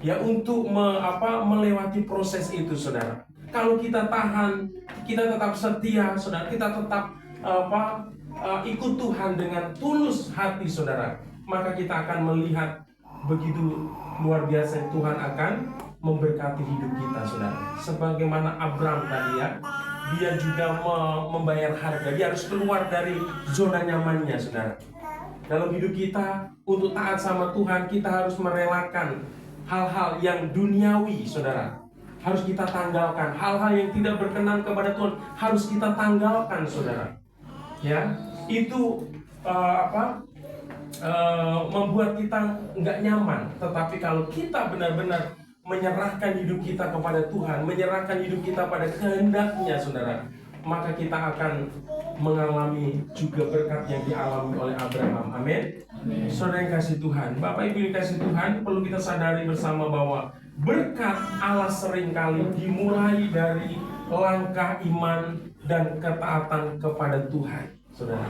ya, untuk melewati proses itu, saudara. Kalau kita tahan, kita tetap setia, saudara, kita tetap ikut Tuhan dengan tulus hati, saudara, maka kita akan melihat begitu luar biasa Tuhan akan memberkati hidup kita, saudara. Sebagaimana Abraham tadi, ya, dia juga membayar harga. Dia harus keluar dari zona nyamannya, saudara. Dalam hidup kita, untuk taat sama Tuhan, kita harus merelakan hal-hal yang duniawi, saudara. Harus kita tanggalkan. Hal-hal yang tidak berkenan kepada Tuhan harus kita tanggalkan, saudara. Ya, itu membuat kita nggak nyaman. Tetapi kalau kita benar-benar menyerahkan hidup kita kepada Tuhan, menyerahkan hidup kita pada kehendaknya, saudara, maka kita akan mengalami juga berkat yang dialami oleh Abraham. Amin. Saudara yang kasih Tuhan, Bapak Ibu yang kasih Tuhan, perlu kita sadari bersama bahwa berkat Allah seringkali dimulai dari langkah iman dan ketaatan kepada Tuhan, saudara.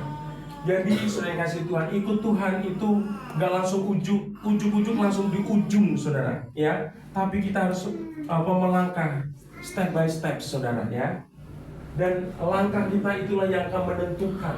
Jadi saudara yang kasih Tuhan, ikut Tuhan itu gak langsung ujuk-ujuk langsung di ujung, saudara, ya. Tapi kita harus melangkah step by step, saudara ya. Dan langkah kita itulah yang akan menentukan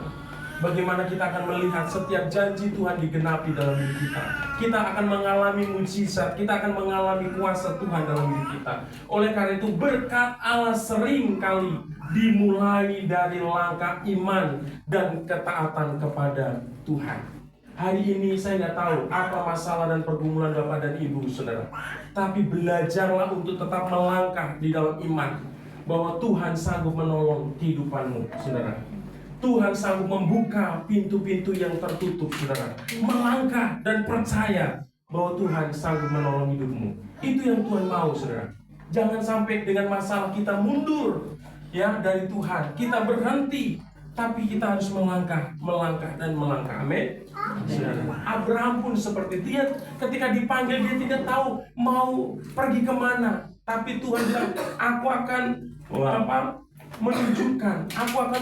bagaimana kita akan melihat setiap janji Tuhan digenapi dalam hidup kita. Kita akan mengalami mujizat, kita akan mengalami kuasa Tuhan dalam hidup kita. Oleh karena itu berkat Allah sering kali dimulai dari langkah iman dan ketaatan kepada Tuhan. Hari ini saya nggak tahu apa masalah dan pergumulan Bapak dan Ibu, saudara. Tapi belajarlah untuk tetap melangkah di dalam iman, bahwa Tuhan sanggup menolong kehidupanmu, saudara. Tuhan sanggup membuka pintu-pintu yang tertutup, saudara. Melangkah dan percaya bahwa Tuhan sanggup menolong hidupmu. Itu yang Tuhan mau, saudara. Jangan sampai dengan masalah kita mundur ya dari Tuhan. Kita berhenti, tapi kita harus melangkah dan melangkah. Amin. Saudara, Abraham pun seperti dia, ketika dipanggil dia tidak tahu mau pergi kemana. Tapi Tuhan bilang, aku akan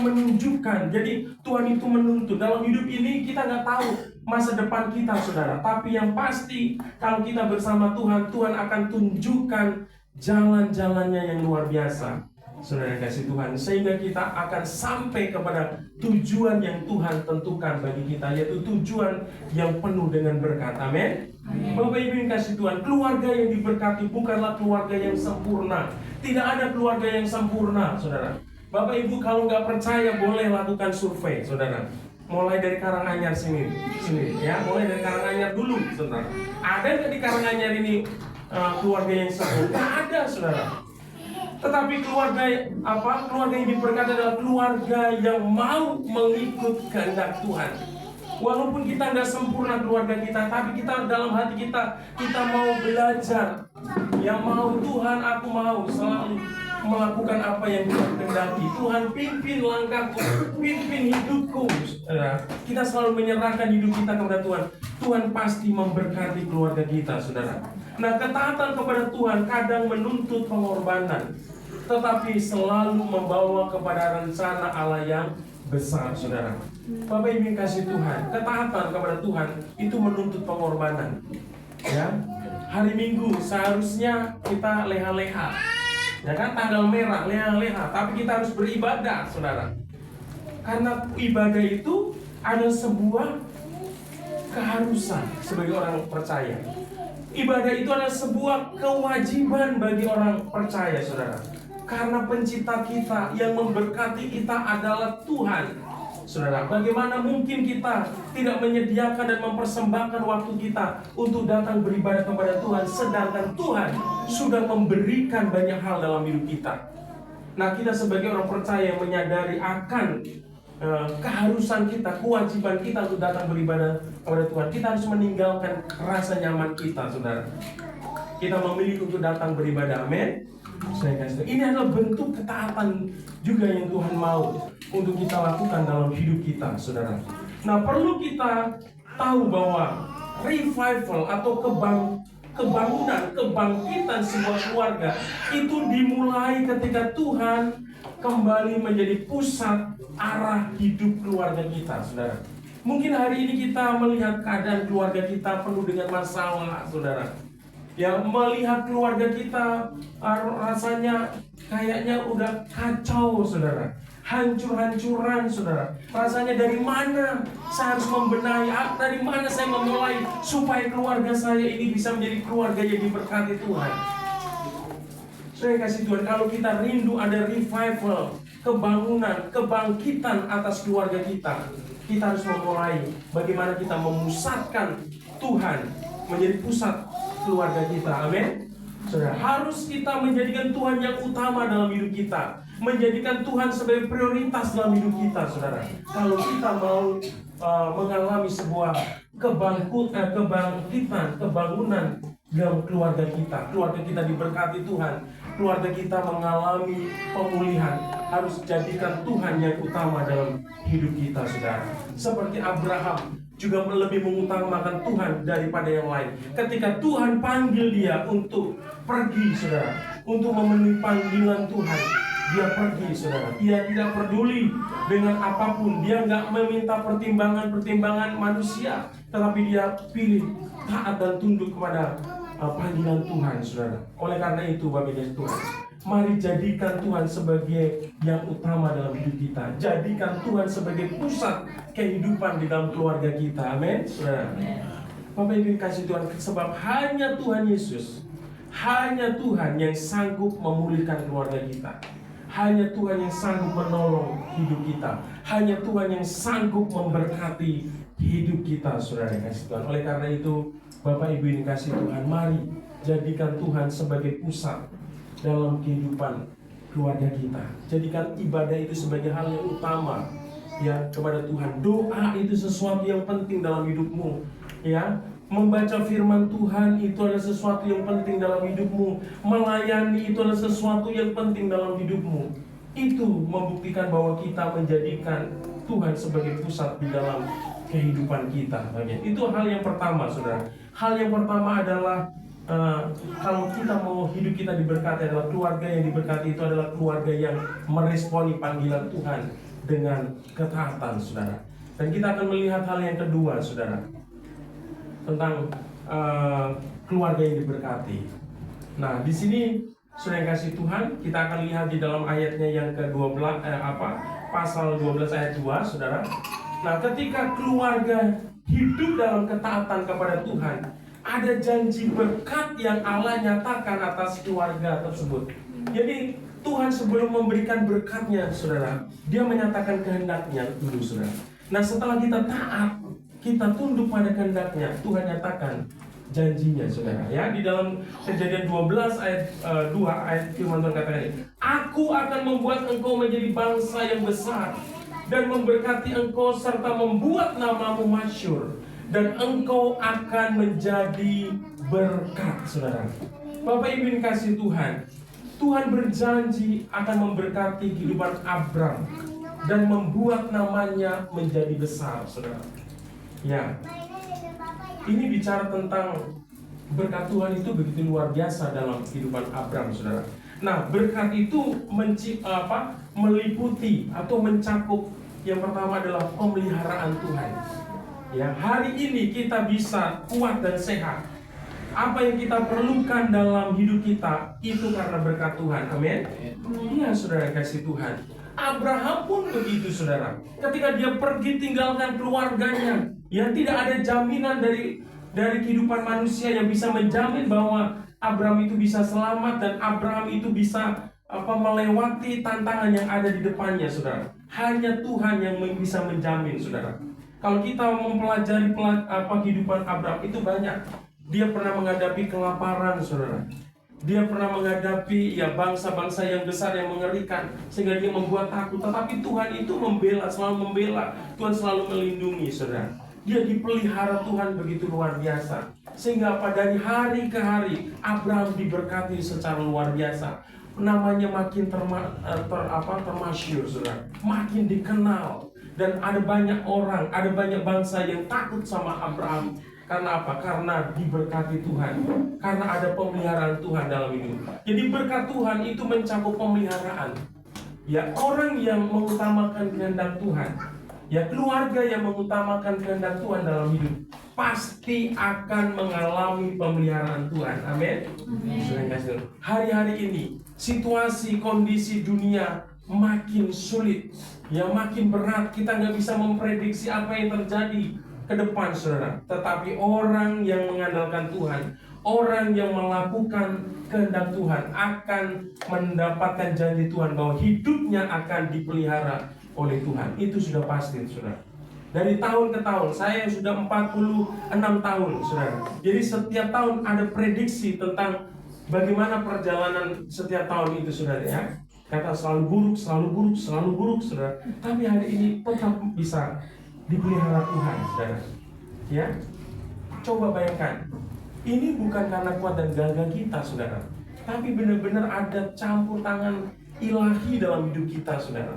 menunjukkan. Jadi Tuhan itu menuntut. Dalam hidup ini kita nggak tahu masa depan kita, saudara. Tapi yang pasti kalau kita bersama Tuhan, Tuhan akan tunjukkan jalan-jalannya yang luar biasa, saudara kasih Tuhan, sehingga kita akan sampai kepada tujuan yang Tuhan tentukan bagi kita, yaitu tujuan yang penuh dengan berkat. Amin. Bapak Ibu yang kasih Tuhan, keluarga yang diberkati bukanlah keluarga yang sempurna. Tidak ada keluarga yang sempurna, saudara. Bapak Ibu kalau nggak percaya boleh lakukan survei, saudara. Mulai dari Karanganyar sini ya, mulai dari Karanganyar dulu, saudara. Ada nggak di Karanganyar ini keluarga yang sempurna? Nggak ada, saudara. Tetapi keluarga yang diberkati adalah keluarga yang mau mengikut kehendak Tuhan. Walaupun kita nggak sempurna keluarga kita, tapi kita dalam hati kita mau belajar. Yang mau Tuhan, aku mau selalu melakukan apa yang Tuhan kehendaki. Tuhan pimpin langkahku, pimpin hidupku. Kita selalu menyerahkan hidup kita kepada Tuhan. Tuhan pasti memberkati keluarga kita, saudara. Nah, ketaatan kepada Tuhan kadang menuntut pengorbanan, tetapi selalu membawa kepada rencana Allah yang besar, saudara. Bapak Ibu yang kasih Tuhan, ketaatan kepada Tuhan itu menuntut pengorbanan. Ya, hari Minggu seharusnya kita leha-leha, ya kan, tanggal merah leha-leha, tapi kita harus beribadah, saudara. Karena ibadah itu adalah sebuah keharusan sebagai orang percaya. Ibadah itu adalah sebuah kewajiban bagi orang percaya, saudara. Karena pencipta kita yang memberkati kita adalah Tuhan, saudara. Bagaimana mungkin kita tidak menyediakan dan mempersembahkan waktu kita untuk datang beribadah kepada Tuhan, sedangkan Tuhan sudah memberikan banyak hal dalam hidup kita. Nah, kita sebagai orang percaya menyadari akan keharusan kita, kewajiban kita untuk datang beribadah kepada Tuhan. Kita harus meninggalkan rasa nyaman kita, saudara. Kita memilih untuk datang beribadah. Amin. Ini adalah bentuk ketaatan juga yang Tuhan mau untuk kita lakukan dalam hidup kita, saudara. Nah, perlu kita tahu bahwa revival atau kebangkitan sebuah keluarga itu dimulai ketika Tuhan kembali menjadi pusat arah hidup keluarga kita, saudara. Mungkin hari ini kita melihat keadaan keluarga kita penuh dengan masalah, saudara. Ya, melihat keluarga kita rasanya kayaknya udah kacau, saudara. Hancur-hancuran, saudara. Rasanya dari mana saya harus membenahi, dari mana saya memulai supaya keluarga saya ini bisa menjadi keluarga yang diberkati Tuhan. Saya kasih Tuhan, kalau kita rindu ada revival, kebangunan, kebangkitan atas keluarga kita harus memulai bagaimana kita memusatkan Tuhan menjadi pusat keluarga kita. Amin. Saudara, harus kita menjadikan Tuhan yang utama dalam hidup kita, menjadikan Tuhan sebagai prioritas dalam hidup kita, saudara. Kalau kita mau mengalami sebuah kebangkitan, kebangunan dalam keluarga kita diberkati Tuhan, keluarga kita mengalami pemulihan, harus jadikan Tuhan yang utama dalam hidup kita, saudara. Seperti Abraham juga lebih mengutamakan Tuhan daripada yang lain. Ketika Tuhan panggil dia untuk pergi, saudara, untuk memenuhi panggilan Tuhan, dia pergi, saudara. Dia tidak peduli dengan apapun. Dia nggak meminta pertimbangan manusia, tetapi dia pilih taat dan tunduk kepada panggilan Tuhan, saudara. Oleh karena itu, Bapak Ibu Tuhan, mari jadikan Tuhan sebagai yang utama dalam hidup kita. Jadikan Tuhan sebagai pusat kehidupan di dalam keluarga kita. Amin, saudara. Bapak Ibu kasih Tuhan, sebab hanya Tuhan Yesus, hanya Tuhan yang sanggup memulihkan keluarga kita. Hanya Tuhan yang sanggup menolong hidup kita. Hanya Tuhan yang sanggup memberkati hidup kita, saudara kasih Tuhan. Oleh karena itu, Bapak Ibu yang kasih Tuhan, mari jadikan Tuhan sebagai pusat dalam kehidupan keluarga kita. Jadikan ibadah itu sebagai hal yang utama ya kepada Tuhan. Doa itu sesuatu yang penting dalam hidupmu, ya. Membaca firman Tuhan itu adalah sesuatu yang penting dalam hidupmu. Melayani itu adalah sesuatu yang penting dalam hidupmu. Itu membuktikan bahwa kita menjadikan Tuhan sebagai pusat di dalam kehidupan kita. Itu hal yang pertama, saudara. Hal yang pertama adalah kalau kita mau hidup kita diberkati, adalah keluarga yang diberkati itu adalah keluarga yang meresponi panggilan Tuhan dengan ketaatan, saudara. Dan kita akan melihat hal yang kedua, saudara, tentang keluarga yang diberkati. Nah, di sini sudah yang kasih Tuhan, kita akan lihat di dalam ayatnya yang ke-12 pasal 12 ayat 2, saudara. Nah, ketika keluarga hidup dalam ketaatan kepada Tuhan, ada janji berkat yang Allah nyatakan atas keluarga tersebut. Jadi Tuhan sebelum memberikan berkatnya, saudara, Dia menyatakan kehendaknya dulu, saudara. Nah, setelah kita taat, kita tunduk pada kehendaknya, Tuhan nyatakan janjinya, saudara. Ya, di dalam Kejadian 12 ayat 2 ayat firman Tuhan katakan ini, Aku akan membuat engkau menjadi bangsa yang besar dan memberkati engkau serta membuat namamu masyhur, dan engkau akan menjadi berkat, saudara. Bapak Ibu yang kasih Tuhan, Tuhan berjanji akan memberkati kehidupan Abram dan membuat namanya menjadi besar, saudara. Ya, ini bicara tentang berkat Tuhan itu begitu luar biasa dalam kehidupan Abram, saudara. Nah, berkat itu meliputi atau mencakup yang pertama adalah pemeliharaan Tuhan. Ya, hari ini kita bisa kuat dan sehat. Apa yang kita perlukan dalam hidup kita itu karena berkat Tuhan. Amin. Iya, saudara kasih Tuhan. Abraham pun begitu, saudara. Ketika dia pergi tinggalkan keluarganya, ya, tidak ada jaminan dari kehidupan manusia yang bisa menjamin bahwa Abraham itu bisa selamat dan Abraham itu bisa melewati tantangan yang ada di depannya, saudara. Hanya Tuhan yang bisa menjamin, saudara. Kalau kita mempelajari kehidupan Abraham itu banyak. Dia pernah menghadapi kelaparan, saudara. Dia pernah menghadapi bangsa-bangsa yang besar yang mengerikan sehingga dia membuat takut. Tetapi Tuhan itu selalu membela. Tuhan selalu melindungi, saudara. Dia dipelihara Tuhan begitu luar biasa. Sehingga dari hari ke hari Abraham diberkati secara luar biasa. Namanya makin termasyhur, saudara. Makin dikenal. Dan ada banyak orang, ada banyak bangsa yang takut sama Abraham. Karena apa? Karena diberkati Tuhan. Karena ada pemeliharaan Tuhan dalam hidup. Jadi berkat Tuhan itu mencakup pemeliharaan. Ya, orang yang mengutamakan kehendak Tuhan, ya, keluarga yang mengutamakan kehendak Tuhan dalam hidup, pasti akan mengalami pemeliharaan Tuhan. Amin. Hari-hari ini situasi kondisi dunia makin sulit, ya, makin berat. Kita nggak bisa memprediksi apa yang terjadi ke depan, saudara. Tetapi orang yang mengandalkan Tuhan, orang yang melakukan kehendak Tuhan akan mendapatkan janji Tuhan bahwa hidupnya akan dipelihara oleh Tuhan. Itu sudah pasti, saudara. Dari tahun ke tahun, saya yang sudah 46 tahun, saudara. Jadi setiap tahun ada prediksi tentang bagaimana perjalanan setiap tahun itu, saudara, ya. Kata selalu buruk, selalu buruk, selalu buruk, saudara. Tapi hari ini tetap bisa dipelihara Tuhan, saudara. Ya, coba bayangkan, ini bukan karena kuat dan gagah kita, saudara, tapi benar-benar ada campur tangan ilahi dalam hidup kita, saudara.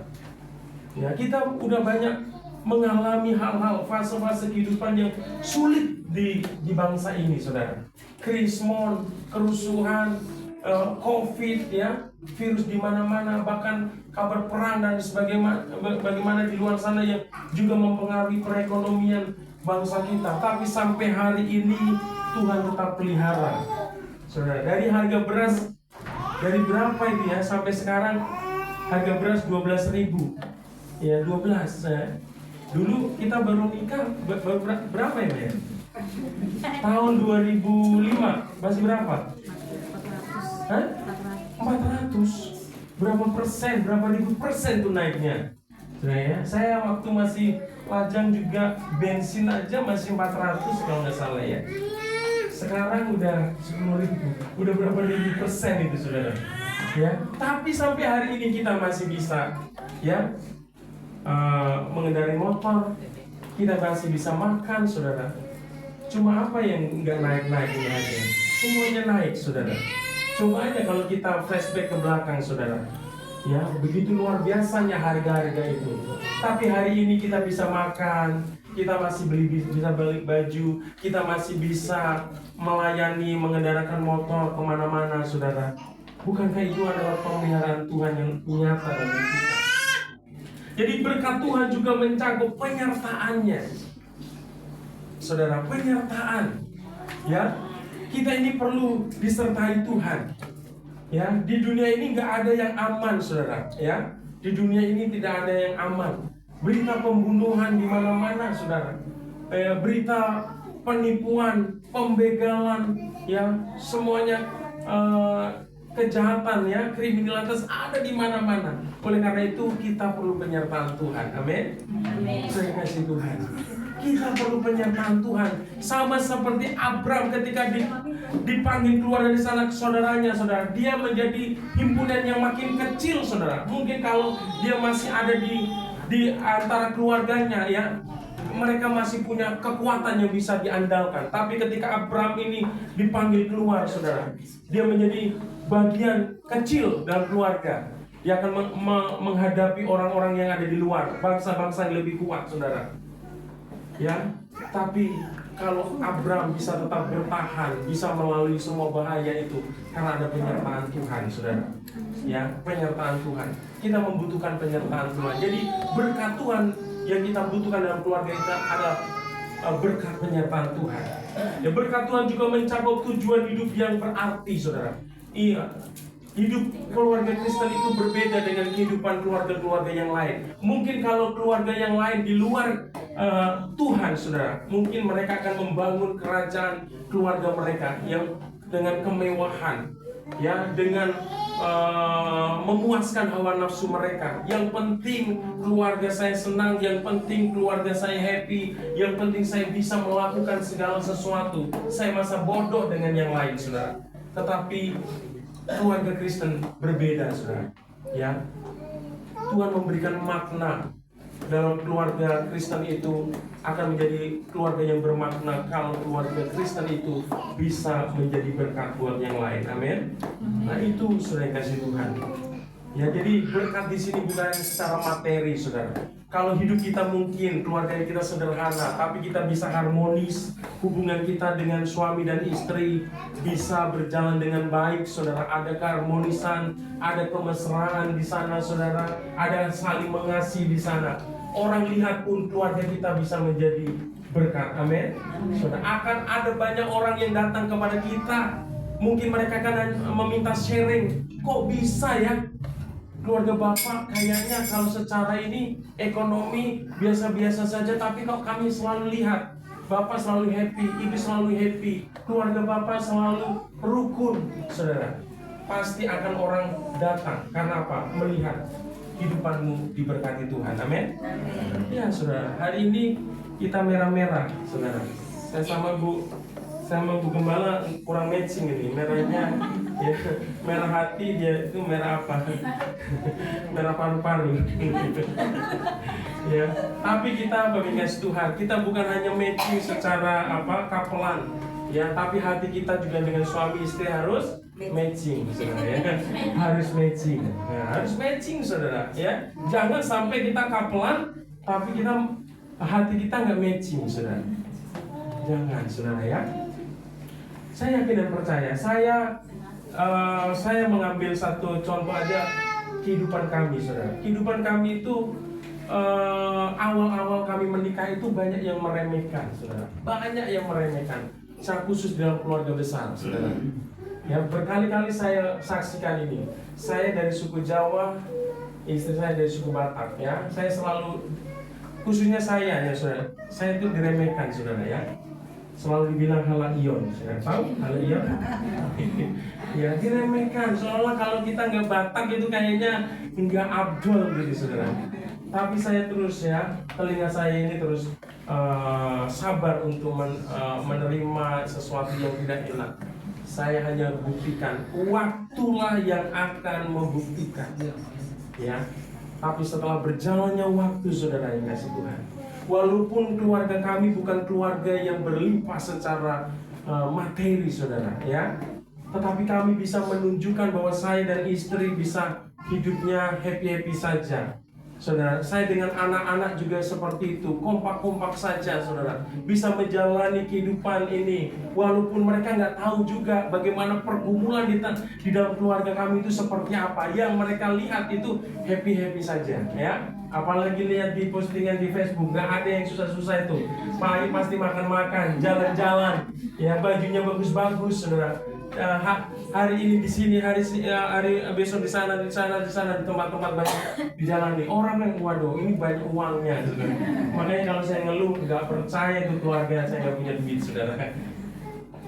Ya, kita udah banyak mengalami hal-hal fase-fase kehidupan yang sulit di bangsa ini, saudara. Krismon, kerusuhan, COVID, ya, virus di mana-mana, bahkan kabar perang dan bagaimana di luar sana yang juga mempengaruhi perekonomian bangsa kita. Tapi sampai hari ini Tuhan tetap pelihara. Saudara, dari harga beras dari berapa itu ya sampai sekarang harga beras 12.000. Ya 12 ya. Dulu kita baru nikah berapa ya? Tahun 2005 masih berapa? Hah? 400. Berapa persen? Berapa ribu persen tuh naiknya? Nah ya, saya waktu masih lajang juga bensin aja masih 400 kalau nggak salah ya. Sekarang udah 10.000. Udah berapa ribu persen itu saudara? Ya, tapi sampai hari ini kita masih bisa ya mengendarai motor, kita masih bisa makan saudara. Cuma apa yang nggak naik-naik ini aja? Semuanya naik saudara. Coba aja kalau kita flashback ke belakang saudara. Ya, begitu luar biasanya harga-harga itu. Tapi hari ini kita bisa makan, kita masih bisa beli baju, kita masih bisa melayani, mengendarakan motor kemana-mana saudara. Bukankah itu adalah pemeliharaan Tuhan yang nyata dalam kita? Jadi berkat Tuhan juga mencakup penyertaannya. Saudara, penyertaan. Ya, kita ini perlu disertai Tuhan. Ya, di dunia ini nggak ada yang aman, saudara. Ya, di dunia ini tidak ada yang aman. Berita pembunuhan di mana-mana, saudara. Berita penipuan, pembegalan, ya, semuanya kejahatan, ya, kriminalitas ada di mana-mana. Oleh karena itu kita perlu penyertaan Tuhan. Amin. Saya kasih Tuhan. Kita perlu penyertaan Tuhan. Sama seperti Abram ketika dipanggil keluar dari sana ke saudaranya, saudara. Dia menjadi himpunan yang makin kecil, saudara. Mungkin kalau dia masih ada di antara keluarganya, ya, mereka masih punya kekuatan yang bisa diandalkan. Tapi ketika Abram ini dipanggil keluar, saudara, dia menjadi bagian kecil dalam keluarga. Dia akan menghadapi orang-orang yang ada di luar, bangsa-bangsa yang lebih kuat, saudara. Ya, tapi kalau Abram bisa tetap bertahan, bisa melalui semua bahaya itu karena ada penyertaan Tuhan, saudara. Ya, penyertaan Tuhan. Kita membutuhkan penyertaan Tuhan. Jadi berkat Tuhan yang kita butuhkan dalam keluarga kita adalah berkat penyertaan Tuhan. Ya, berkat Tuhan juga mencakup tujuan hidup yang berarti, saudara. Iya. Hidup keluarga Kristen itu berbeda dengan kehidupan keluarga-keluarga yang lain. Mungkin kalau keluarga yang lain di luar Tuhan, saudara, mungkin mereka akan membangun kerajaan keluarga mereka yang dengan kemewahan, ya, dengan memuaskan hawa nafsu mereka. Yang penting keluarga saya senang, yang penting keluarga saya happy, yang penting saya bisa melakukan segala sesuatu. Saya masa bodoh dengan yang lain, saudara. Tetapi keluarga Kristen berbeda, saudara. Ya, Tuhan memberikan makna dalam keluarga Kristen itu akan menjadi keluarga yang bermakna kalau keluarga Kristen itu bisa menjadi berkat buat yang lain. Amin. Nah, itu saudara kasih Tuhan. Ya, jadi berkat di sini bukan secara materi, saudara. Kalau hidup kita mungkin keluarga kita sederhana, tapi kita bisa harmonis, hubungan kita dengan suami dan istri bisa berjalan dengan baik, saudara. Ada keharmonisan, ada kemesraan di sana, saudara. Ada saling mengasihi di sana. Orang lihat pun keluarga kita bisa menjadi berkat. Amin. Saudara, akan ada banyak orang yang datang kepada kita. Mungkin mereka akan meminta sharing. Kok bisa ya? Keluarga Bapak kayaknya kalau secara ini ekonomi biasa-biasa saja, tapi kok kami selalu lihat Bapak selalu happy, Ibu selalu happy, keluarga Bapak selalu rukun, saudara. Pasti akan orang datang. Karena apa? Melihat kehidupanmu diberkati Tuhan. Amin. Ya, saudara, hari ini kita merah-merah, saudara. Saya sama Bu Gembala kurang matching ini. Merahnya ya, merah hati, dia itu merah apa? Merah paru-paru. Ya, tapi kita bagi Tuhan, kita bukan hanya matching secara kapelan, ya, tapi hati kita juga dengan suami istri harus matching, saudara, ya. Harus matching. Nah, harus matching, saudara, ya. Jangan sampai kita kapelan tapi hati kita nggak matching, saudara. Jangan, saudara, ya. Saya yakin dan percaya. Saya mengambil satu contoh aja kehidupan kami, saudara. Kehidupan kami itu awal-awal kami menikah itu banyak yang meremehkan, saudara. Banyak yang meremehkan. Secara khusus dalam keluarga besar, saudara. Ya, berkali-kali saya saksikan ini. Saya dari suku Jawa, istri saya dari suku Batak, ya. Saya selalu, khususnya saya ya saudara, saya itu diremehkan saudara ya. Selalu dibilang halaion, saudara tahu halaion? Ya, diremehkan. Seolah kalau kita nggak Batak itu kayaknya nggak abdol gitu saudara. Tapi saya terus ya, telinga saya ini terus sabar untuk menerima sesuatu yang tidak enak. Saya hanya buktikan, waktulah yang akan membuktikan. Ya, tapi setelah berjalannya waktu saudara yang kasih Tuhan, walaupun keluarga kami bukan keluarga yang berlimpah secara materi saudara, ya, tetapi kami bisa menunjukkan bahwa saya dan istri bisa hidupnya happy-happy saja. Saudara, saya dengan anak-anak juga seperti itu, kompak-kompak saja saudara, bisa menjalani kehidupan ini walaupun mereka nggak tahu juga bagaimana pergumulan di dalam keluarga kami itu seperti apa. Yang mereka lihat itu happy-happy saja, ya. Apalagi lihat di postingan di Facebook, nggak ada yang susah-susah itu. Pagi pasti makan-makan, jalan-jalan, ya, bajunya bagus-bagus saudara. Hari ini di sini, hari besok di sana di tempat-tempat banyak dijalani. Orang yang waduh ini banyak uangnya, saudara. Makanya kalau saya ngeluh nggak percaya itu keluarga saya nggak punya duit, saudara.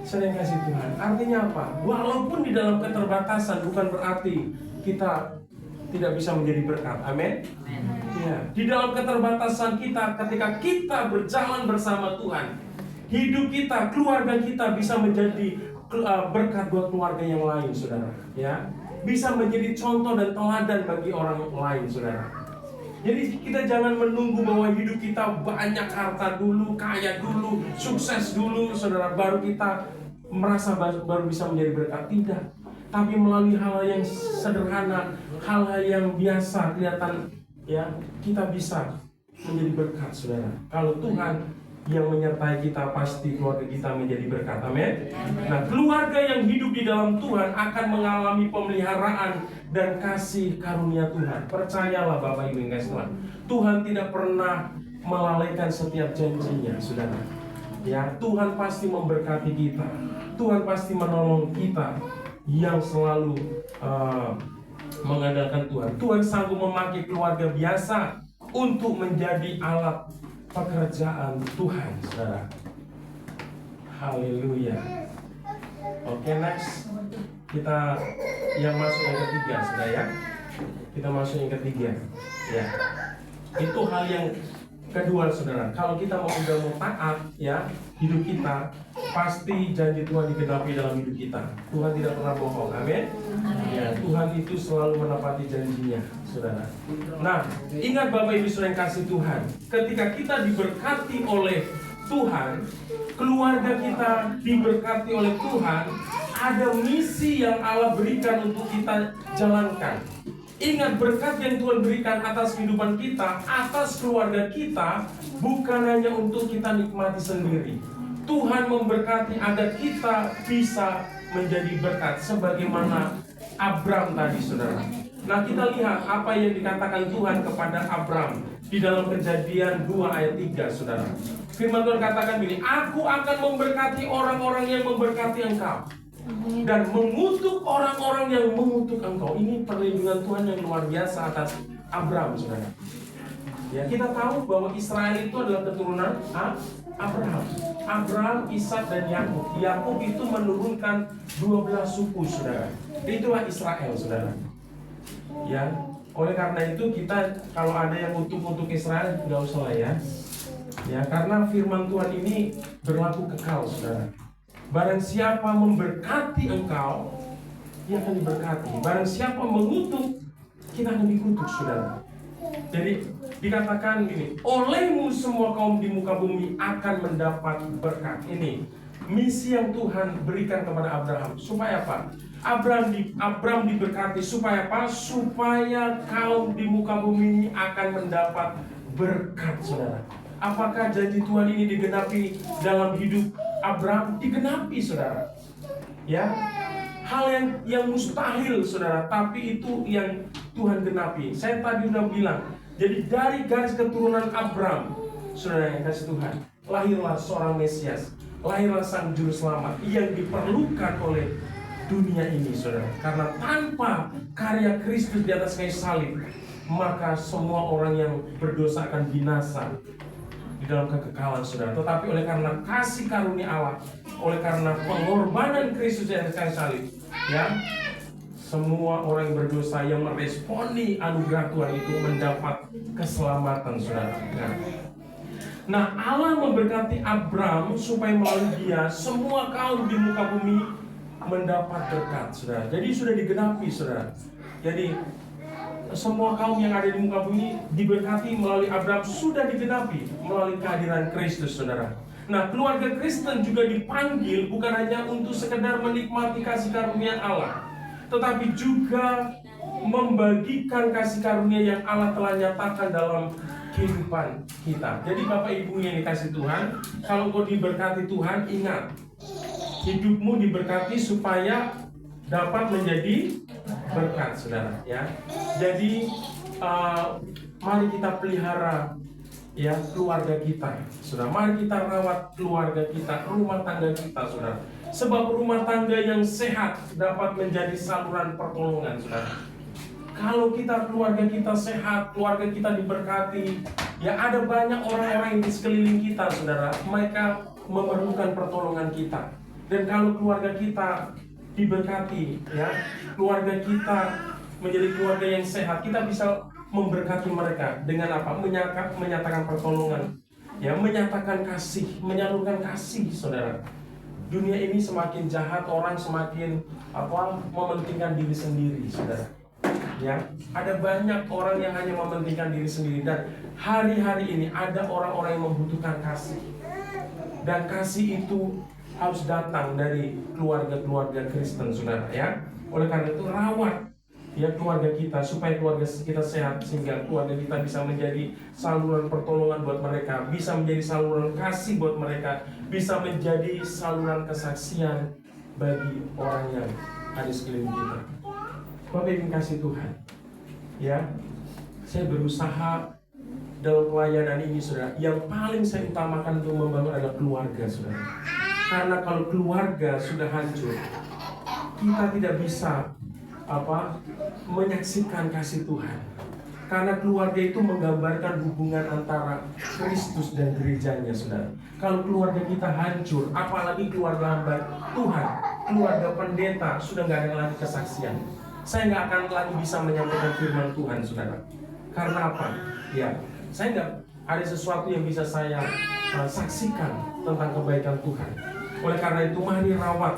Saya yang kasih Tuhan. Artinya apa? Walaupun di dalam keterbatasan bukan berarti kita tidak bisa menjadi berkat. Amin. Ya, di dalam keterbatasan kita, ketika kita berjalan bersama Tuhan, hidup kita, keluarga kita bisa menjadi berkat buat keluarga yang lain, saudara. Ya, bisa menjadi contoh dan teladan bagi orang lain, saudara. Jadi kita jangan menunggu bahwa hidup kita banyak harta dulu, kaya dulu, sukses dulu, saudara, baru kita merasa baru bisa menjadi berkat. Tidak. Tapi melalui hal yang sederhana, hal yang biasa kelihatan, ya, kita bisa menjadi berkat, saudara. Kalau Tuhan yang menyertai kita, pasti keluarga kita menjadi berkat. Amin. Nah, keluarga yang hidup di dalam Tuhan akan mengalami pemeliharaan dan kasih karunia Tuhan. Percayalah Bapak Ibu yang kasih Tuhan, Tuhan tidak pernah melalaikan setiap janjinya, saudara. Ya, Tuhan pasti memberkati kita. Tuhan pasti menolong kita yang selalu mengandalkan Tuhan. Tuhan sanggup memakai keluarga biasa untuk menjadi alat pekerjaan Tuhan, saudara. Haleluya. Oke, next kita yang masuk yang ketiga, saudara ya. Kita masuk yang ketiga, ya. Itu hal yang kedua, saudara. Kalau kita udah mau taat, ya, hidup kita pasti janji Tuhan digenapi dalam hidup kita. Tuhan tidak pernah bohong, amin. Ya, Tuhan itu selalu menepati janjinya, saudara. Nah, ingat Bapak Ibu saudara yang kasih Tuhan, ketika kita diberkati oleh Tuhan, keluarga kita diberkati oleh Tuhan, ada misi yang Allah berikan untuk kita jalankan. Ingat, berkat yang Tuhan berikan atas kehidupan kita, atas keluarga kita, bukan hanya untuk kita nikmati sendiri. Tuhan memberkati agar kita bisa menjadi berkat sebagaimana Abram tadi, saudara. Nah, kita lihat apa yang dikatakan Tuhan kepada Abram di dalam Kejadian 2 ayat 3, saudara. Firman Tuhan katakan begini, "Aku akan memberkati orang-orang yang memberkati engkau, dan mengutuk orang-orang yang mengutuk engkau." Ini perlindungan Tuhan yang luar biasa atas Abram, saudara. Ya, kita tahu bahwa Israel itu adalah keturunan Abraham. Abraham, Ishak, dan Yakub. Yakub itu menurunkan 12 suku, saudara. Itulah Israel, saudara. Ya, oleh karena itu kita kalau ada yang untuk Israel, nggak usah lah ya. Ya, karena firman Tuhan ini berlaku kekal, saudara. Barang siapa memberkati engkau, dia akan diberkati. Barang siapa mengutuk, kita akan dikutuk, saudara. Jadi dikatakan gini, olehmu semua kaum di muka bumi akan mendapat berkat. Ini misi yang Tuhan berikan kepada Abraham. Supaya apa? Abraham diberkati. Supaya apa? Supaya kaum di muka bumi ini akan mendapat berkat, saudara. Apakah janji Tuhan ini digenapi dalam hidup Abraham? Digenapi, saudara. Ya, hal yang mustahil, saudara, tapi itu yang Tuhan genapi. Saya tadi sudah bilang, jadi dari garis keturunan Abraham, saudara yang kasih Tuhan, lahirlah seorang Mesias, lahirlah sang juru selamat yang diperlukan oleh dunia ini, saudara. Karena tanpa karya Kristus di atas kayu salib, maka semua orang yang berdosa akan binasa di dalam kekekalan, saudara. Tetapi oleh karena kasih karunia Allah, oleh karena pengorbanan Kristus di atas kayu salib, ya, semua orang yang berdosa yang meresponi anugerah Tuhan itu mendapat keselamatan, saudara. Nah, Allah memberkati Abram supaya melalui dia semua kaum di muka bumi mendapat berkat, saudara. Jadi sudah digenapi, saudara. Jadi semua kaum yang ada di muka bumi diberkati melalui Abraham, sudah digenapi melalui kehadiran Kristus, saudara. Nah, keluarga Kristen juga dipanggil bukan hanya untuk sekedar menikmati kasih karunia Allah, tetapi juga membagikan kasih karunia yang Allah telah nyatakan dalam kehidupan kita. Jadi Bapak Ibu yang dikasih Tuhan, kalau kau diberkati Tuhan, ingat, hidupmu diberkati supaya dapat menjadi berkat, saudara, ya. Jadi mari kita pelihara, ya, keluarga kita, saudara. Mari kita rawat keluarga kita, rumah tangga kita, saudara. Sebab rumah tangga yang sehat dapat menjadi saluran pertolongan, saudara. Kalau keluarga kita sehat, keluarga kita diberkati, ya, ada banyak orang-orang yang di sekeliling kita, saudara. Mereka memerlukan pertolongan kita. Dan kalau keluarga kita diberkati, ya, keluarga kita menjadi keluarga yang sehat, kita bisa memberkati mereka dengan apa? Menyatakan pertolongan, ya, menyatakan kasih, menyalurkan kasih, saudara. Dunia ini semakin jahat, orang semakin mementingkan diri sendiri, saudara. Ya, ada banyak orang yang hanya mementingkan diri sendiri, dan hari-hari ini ada orang-orang yang membutuhkan kasih. Dan kasih itu harus datang dari keluarga-keluarga Kristen, saudara, ya. Oleh karena itu rawat, ya, keluarga kita supaya keluarga kita sehat, sehingga keluarga kita bisa menjadi saluran pertolongan buat mereka, bisa menjadi saluran kasih buat mereka, bisa menjadi saluran kesaksian bagi orang yang ada di sekeliling kita. Bapak Ibu kasih Tuhan, ya, saya berusaha dalam pelayanan ini, saudara. Yang paling saya utamakan untuk membangun adalah keluarga, saudara. Karena kalau keluarga sudah hancur, kita tidak bisa menyaksikan kasih Tuhan. Karena keluarga itu menggambarkan hubungan antara Kristus dan gerejanya, saudara. Kalau keluarga kita hancur, apalagi keluarga hamba Tuhan, keluarga pendeta, sudah nggak ada lagi kesaksian. Saya nggak akan lagi bisa menyampaikan firman Tuhan, saudara. Karena apa? Ya, saya nggak ada sesuatu yang bisa saya saksikan tentang kebaikan Tuhan. Oleh karena itu, mari rawat,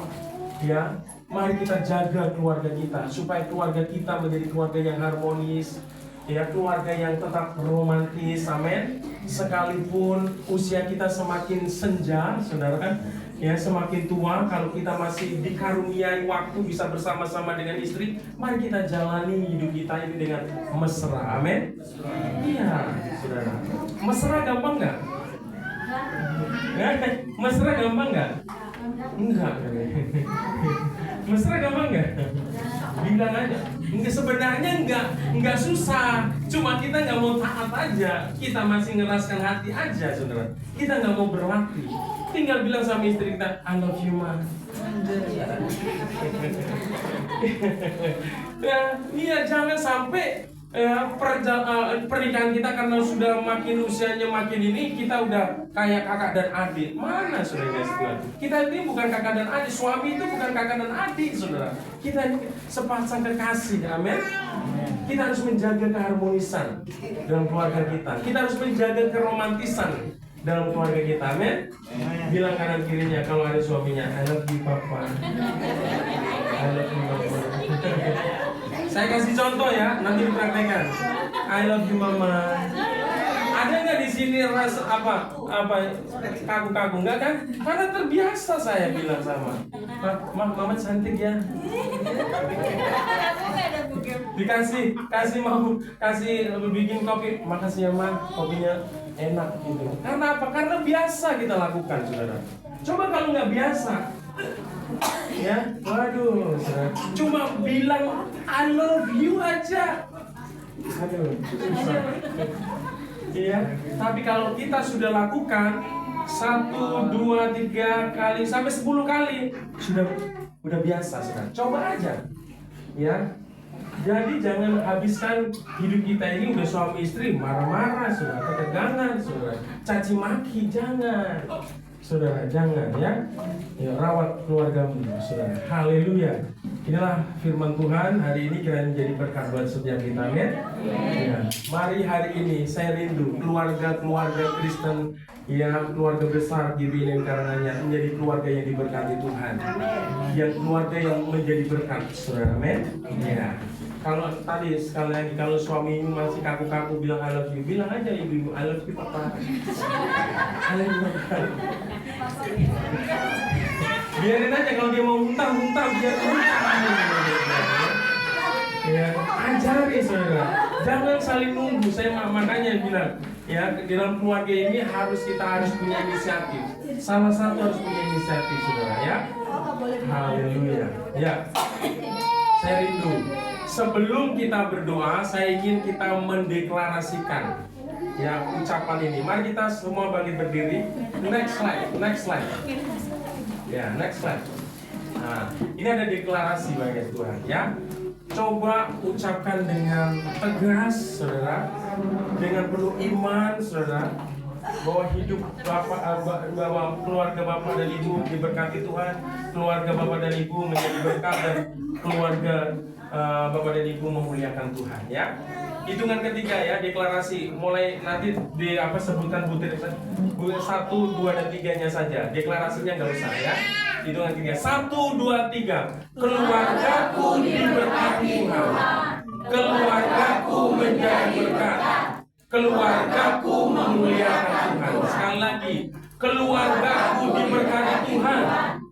ya, mari kita jaga keluarga kita supaya keluarga kita menjadi keluarga yang harmonis, ya, keluarga yang tetap romantis, amin. Sekalipun usia kita semakin senja, saudara, kan, ya, semakin tua, kalau kita masih dikaruniai waktu bisa bersama-sama dengan istri, mari kita jalani hidup kita ini dengan mesra, amin. Iya, saudara. Mesra gampang nggak? Mesra gampang nggak? Enggak. Mesra gampang nggak? Bilang aja. Enggak, sebenarnya enggak susah. Cuma kita nggak mau taat aja. Kita masih ngeraskan hati aja, saudara. Kita nggak mau berlatih. Tinggal bilang sama istri kita, I love you, ma. Ya, iya, jangan sampai pernikahan kita karena sudah makin usianya makin ini, kita udah kayak kakak dan adik. Mana, saudara, guys? Kita ini bukan kakak dan adik. Suami itu bukan kakak dan adik, saudara. Kita ini sepasang kekasih, amin. Kita harus menjaga keharmonisan dalam keluarga kita. Kita harus menjaga keromantisan dalam keluarga kita, amin. Bilang kanan kirinya kalau ada suaminya, I love you, papa. I love you, mama. Saya kasih contoh, ya, nanti dipraktekkan. I love you, mama. Ada nggak di sini rasa kaku-kaku? Nggak, kan? Karena terbiasa saya bilang sama mama cantik, ya. kasih bikin kopi, makasih ya, ma, kopinya enak gitu. Karena apa? Karena biasa kita lakukan, saudara. Coba kalau nggak biasa, ya, waduh, saudara. Cuma bilang I love you aja, aduh, susah. Iya, tapi kalau kita sudah lakukan 1, 2, 3 kali sampai 10 kali, sudah Udah biasa saudara. Coba aja, ya. Jadi jangan habiskan hidup kita ini udah suami istri marah-marah, saudara, ketegangan, saudara, caci maki, jangan. Saudara, jangan ya. Ya, rawat keluargamu, saudara. Haleluya. Inilah firman Tuhan hari ini kiranya menjadi berkat buat setiap kita, amin. Ya. Mari hari ini saya rindu keluarga-keluarga Kristen, ya, keluarga besar GBI karenanya menjadi keluarga yang diberkati Tuhan. Yang keluarga yang menjadi berkat, saudara, amin. Ya. Kalau tadi sekali lagi, kalau suamimu masih kaku-kaku bilang I love you, bilang aja ibu I love you papa. Biarin aja kalau dia mau muntah-muntah, biar muntah. Ya, ajari saudara. Jangan saling nunggu. Saya makanya bilang, ya, di dalam keluarga ini kita harus punya inisiatif. Salah satu harus punya inisiatif, saudara, ya. Haleluya. Ya. Saya rindu. Sebelum kita berdoa, saya ingin kita mendeklarasikan, ya, ucapan ini. Mari kita semua bangkit berdiri. Next slide. Ya, next slide. Nah, ini ada deklarasi bagi Tuhan, ya. Coba ucapkan dengan tegas, saudara, dengan penuh iman, saudara, bahwa hidup bahwa keluarga Bapak dan Ibu diberkati Tuhan, keluarga Bapak dan Ibu menjadi berkat, dan keluarga Bapak dan Ibu memuliakan Tuhan, ya. Hitungan ketiga, ya, deklarasi. Mulai nanti sebutkan butir 1, 2, dan 3-nya saja. Deklarasinya nggak usah, ya. Hitungan ketiga. 1, 2, 3. Keluargaku diberkati Tuhan. Keluargaku menjadi berkat. Keluargaku memuliakan Tuhan. Sekali lagi. Keluargaku diberkati Tuhan.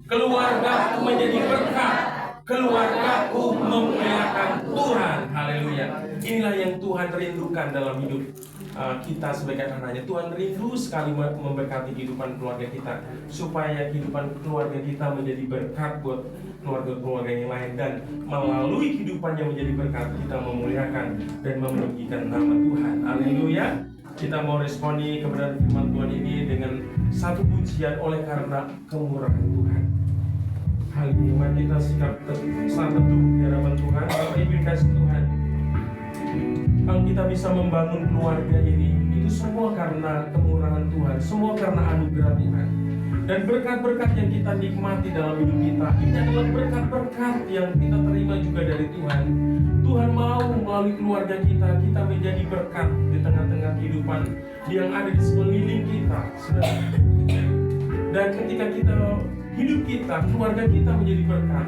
Keluargaku menjadi berkat. Keluargaku memuliakan Tuhan. Haleluya. Inilah yang Tuhan rindukan dalam hidup kita sebagai anak-anaknya. Tuhan rindu sekali memberkati kehidupan keluarga kita, supaya kehidupan keluarga kita menjadi berkat buat keluarga-keluarga yang lain, dan melalui kehidupannya menjadi berkat, kita memuliakan dan meninggikan nama Tuhan. Haleluya. Kita mau responi kebenaran firman Tuhan ini dengan satu pujian oleh karena kemurahan Tuhan. Hal ini mari kita sikap saat teduh di hadapan Tuhan. Bapak Ibu kasih Tuhan, kalau kita bisa membangun keluarga ini, itu semua karena kemurahan Tuhan, semua karena anugerah Tuhan. Dan berkat-berkat yang kita nikmati dalam hidup kita, ini adalah berkat-berkat yang kita terima juga dari Tuhan. Tuhan mau melalui keluarga kita menjadi berkat di tengah-tengah kehidupan yang ada di sekeliling kita, saudara. Dan ketika hidup kita, keluarga kita menjadi berkat,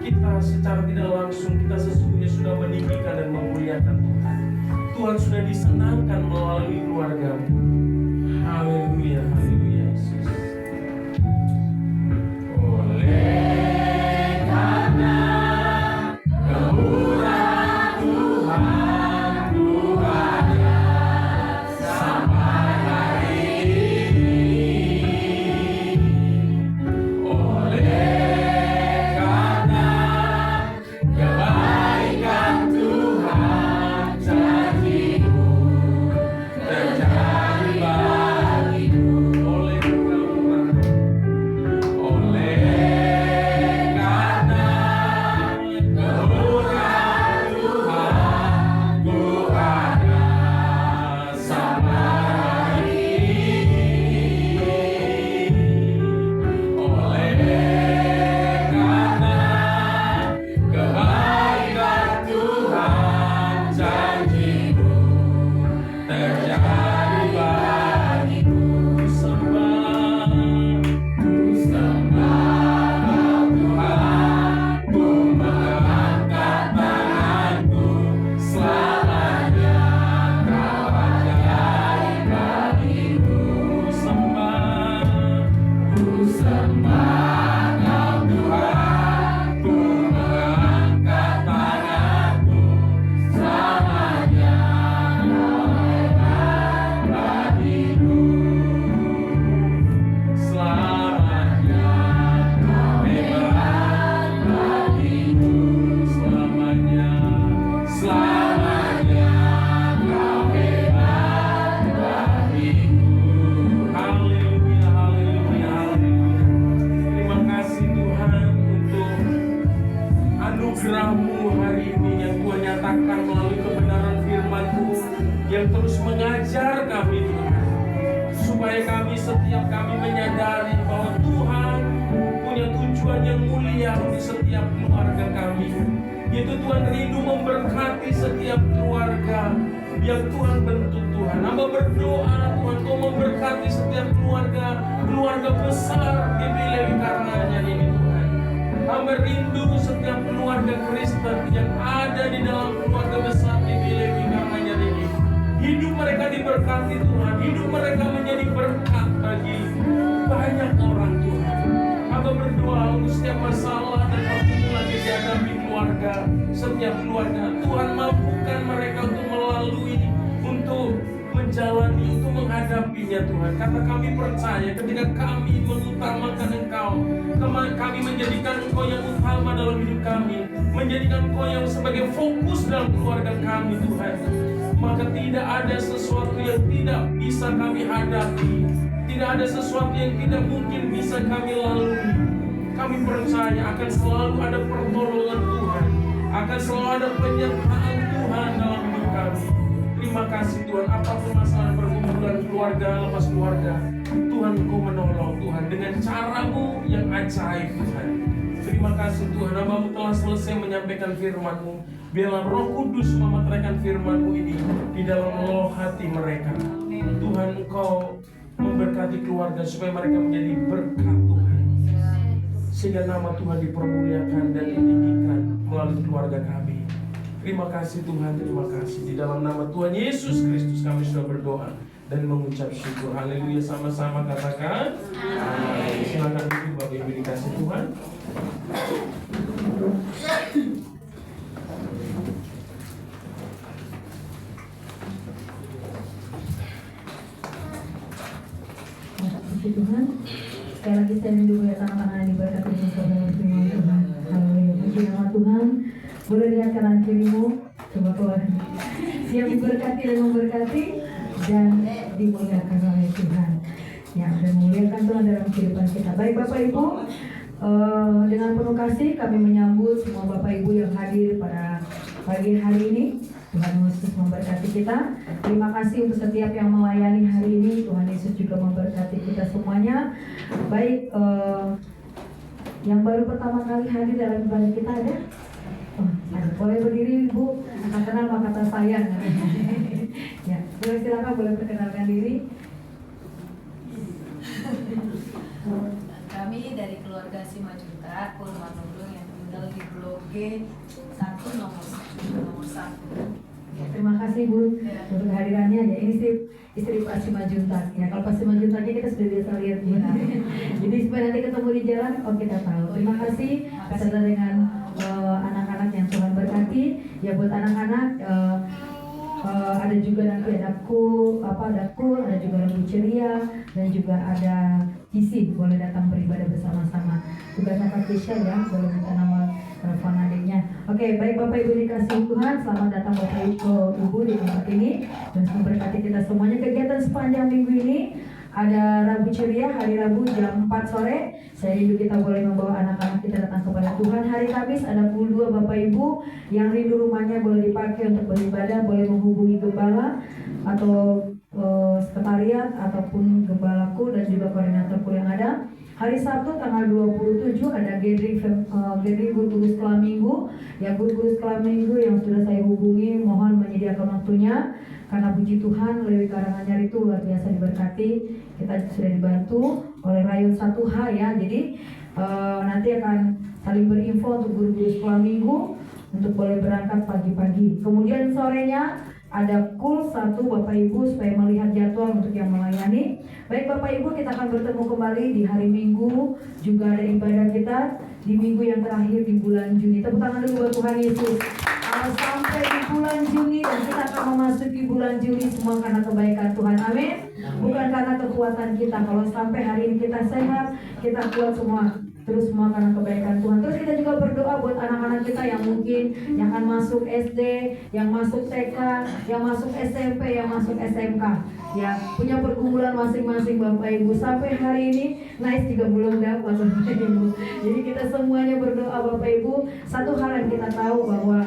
kita secara tidak langsung, kita sesungguhnya sudah meninggikan dan memuliakan Tuhan. Tuhan sudah disenangkan melalui keluargamu. Haleluya, haleluya, Yesus. Oleh karena kemurahan Tuhan, Tuhannya sampai hari ini. Oleh karena kebaikan Tuhan, janji terjadi darah-Mu hari ini yang Tuhan nyatakan melalui kebenaran firman-Mu yang terus mengajar kami Tuhan, supaya setiap kami menyadari bahwa Tuhan punya tujuan yang mulia untuk setiap keluarga kami, yaitu Tuhan rindu memberkati setiap keluarga yang Tuhan bentuk. Tuhan, hamba berdoa Tuhan, Kau memberkati setiap keluarga besar di Lewi karenanya ini Tuhan. Hamba rindu setiap keluarga Kristen yang ada di dalam keluarga besar di Lewi karenanya ini, hidup mereka diberkati Tuhan, hidup mereka menjadi berkat bagi banyak orang Tuhan. Hamba berdoa untuk setiap masalah dan pergumulan yang dihadapi keluarga, setiap keluarga, Tuhan mampukan mereka untuk melalui, untuk menjalani, untuk menghadapinya Tuhan. Karena kami percaya ketika kami mengutamakan Engkau, kami menjadikan Engkau yang utama dalam hidup kami, menjadikan Engkau yang sebagai fokus dalam keluarga kami Tuhan, maka tidak ada sesuatu yang tidak bisa kami hadapi, tidak ada sesuatu yang tidak mungkin bisa kami lalui. Kami percaya akan selalu ada pertolongan Tuhan, akan selalu ada penyertaan Tuhan dalam hidup kami. Terima kasih Tuhan, apapun masalah pergumulan keluarga, lepas keluarga, Tuhan Engkau menolong Tuhan dengan cara-Mu yang ajaib Tuhan. Terima kasih Tuhan, hamba-Mu telah selesai menyampaikan firman-Mu. Biarlah Roh Kudus memeteraikan firman-Mu ini di dalam loh hati mereka. Tuhan Engkau memberkati keluarga supaya mereka menjadi berkat Tuhan, sehingga nama Tuhan dipermuliakan dan ditinggikan melalui keluarga kami. Terima kasih Tuhan, terima kasih. Di dalam nama Tuhan Yesus Kristus kami sudah berdoa dan mengucap syukur. Haleluya, sama-sama katakan amin. Silakan duduk Bapak Ibu dikasih Tuhan. Puji Tuhan, sekali lagi saya rindu melihat anak-anak yang diberkati dengan firman Tuhan. Haleluya, puji nama Tuhan. Boleh lihat kanan kirimu, coba keluar. Yang diberkati dan memberkati dan dimuliakan oleh Tuhan. Yang dan memuliakan Tuhan dalam kehidupan kita. Baik Bapak Ibu, dengan penuh kasih kami menyambut semua Bapak Ibu yang hadir pada pagi hari ini. Tuhan Yesus memberkati kita. Terima kasih untuk setiap yang melayani hari ini. Tuhan Yesus juga memberkati kita semuanya. Baik, yang baru pertama kali hadir dalam ibadah kita ada? Boleh berdiri Bu, akan kenal maka kata sayang. Ya, boleh silakan, boleh perkenalkan diri. Kami dari keluarga Simanjuntak, Purman Nurul yang tinggal di Blok G 1 nomor 1. Ya, terima kasih Bu untuk kehadirannya. Ya, ini istri Pak Simanjuntak. Ya, kalau Pak Simanjuntaknya kita sudah biasa lihat Bu. Jadi supaya nanti ketemu di jalan, oh kita tahu. Terima kasih beserta dengan anak-anak yang Tuhan berkati. Ya, buat anak-anak ada juga nanti ada kul, ada juga lagu ceria dan juga ada isi, boleh datang beribadah bersama-sama. Juga kakak Kisha ya, boleh minta nama telepon adiknya. Oke, baik Bapak Ibu dikasih Tuhan, selamat datang Bapak Ibu di tempat ini dan memberkati kita semuanya. Kegiatan sepanjang minggu ini ada Rabu Ceria, hari Rabu jam 4 sore. Saya rindu kita boleh membawa anak-anak kita datang kepada Tuhan. Hari Kamis ada pukul 2 Bapak Ibu yang rindu rumahnya boleh dipakai untuk beribadah, boleh menghubungi gembala atau sekretariat ataupun gembalaku dan juga koordinatorku yang ada. Hari Sabtu tanggal 27 ada gathering guru sekolah minggu. Ya, guru sekolah minggu yang sudah saya hubungi mohon menyediakan waktunya. Karena puji Tuhan Lewi Karanganyar itu luar biasa diberkati. Kita sudah dibantu oleh Rayon 1H ya. Jadi nanti akan saling berinfo untuk guru-guru sekolah minggu untuk boleh berangkat pagi-pagi. Kemudian sorenya ada kul 1 Bapak Ibu supaya melihat jadwal untuk yang melayani. Baik Bapak Ibu, kita akan bertemu kembali di hari Minggu. Juga ada ibadah kita di minggu yang terakhir di bulan Juni. Tepuk tangan dulu buat Tuhan Yesus. Sampai di bulan Juni dan kita akan memasuki bulan Juni semua karena kebaikan Tuhan. Amin. Bukan karena kekuatan kita. Kalau sampai hari ini kita sehat, kita kuat semua. terus semua karena kebaikan Tuhan. Terus kita juga berdoa buat anak-anak kita yang mungkin yang akan masuk SD, yang masuk TK, yang masuk SMP, yang masuk SMK, ya punya pergumulan masing-masing Bapak Ibu. Sampai hari ini Nais juga belum dapat Bapak Ibu. Jadi kita semuanya berdoa Bapak Ibu. Satu hal yang kita tahu bahwa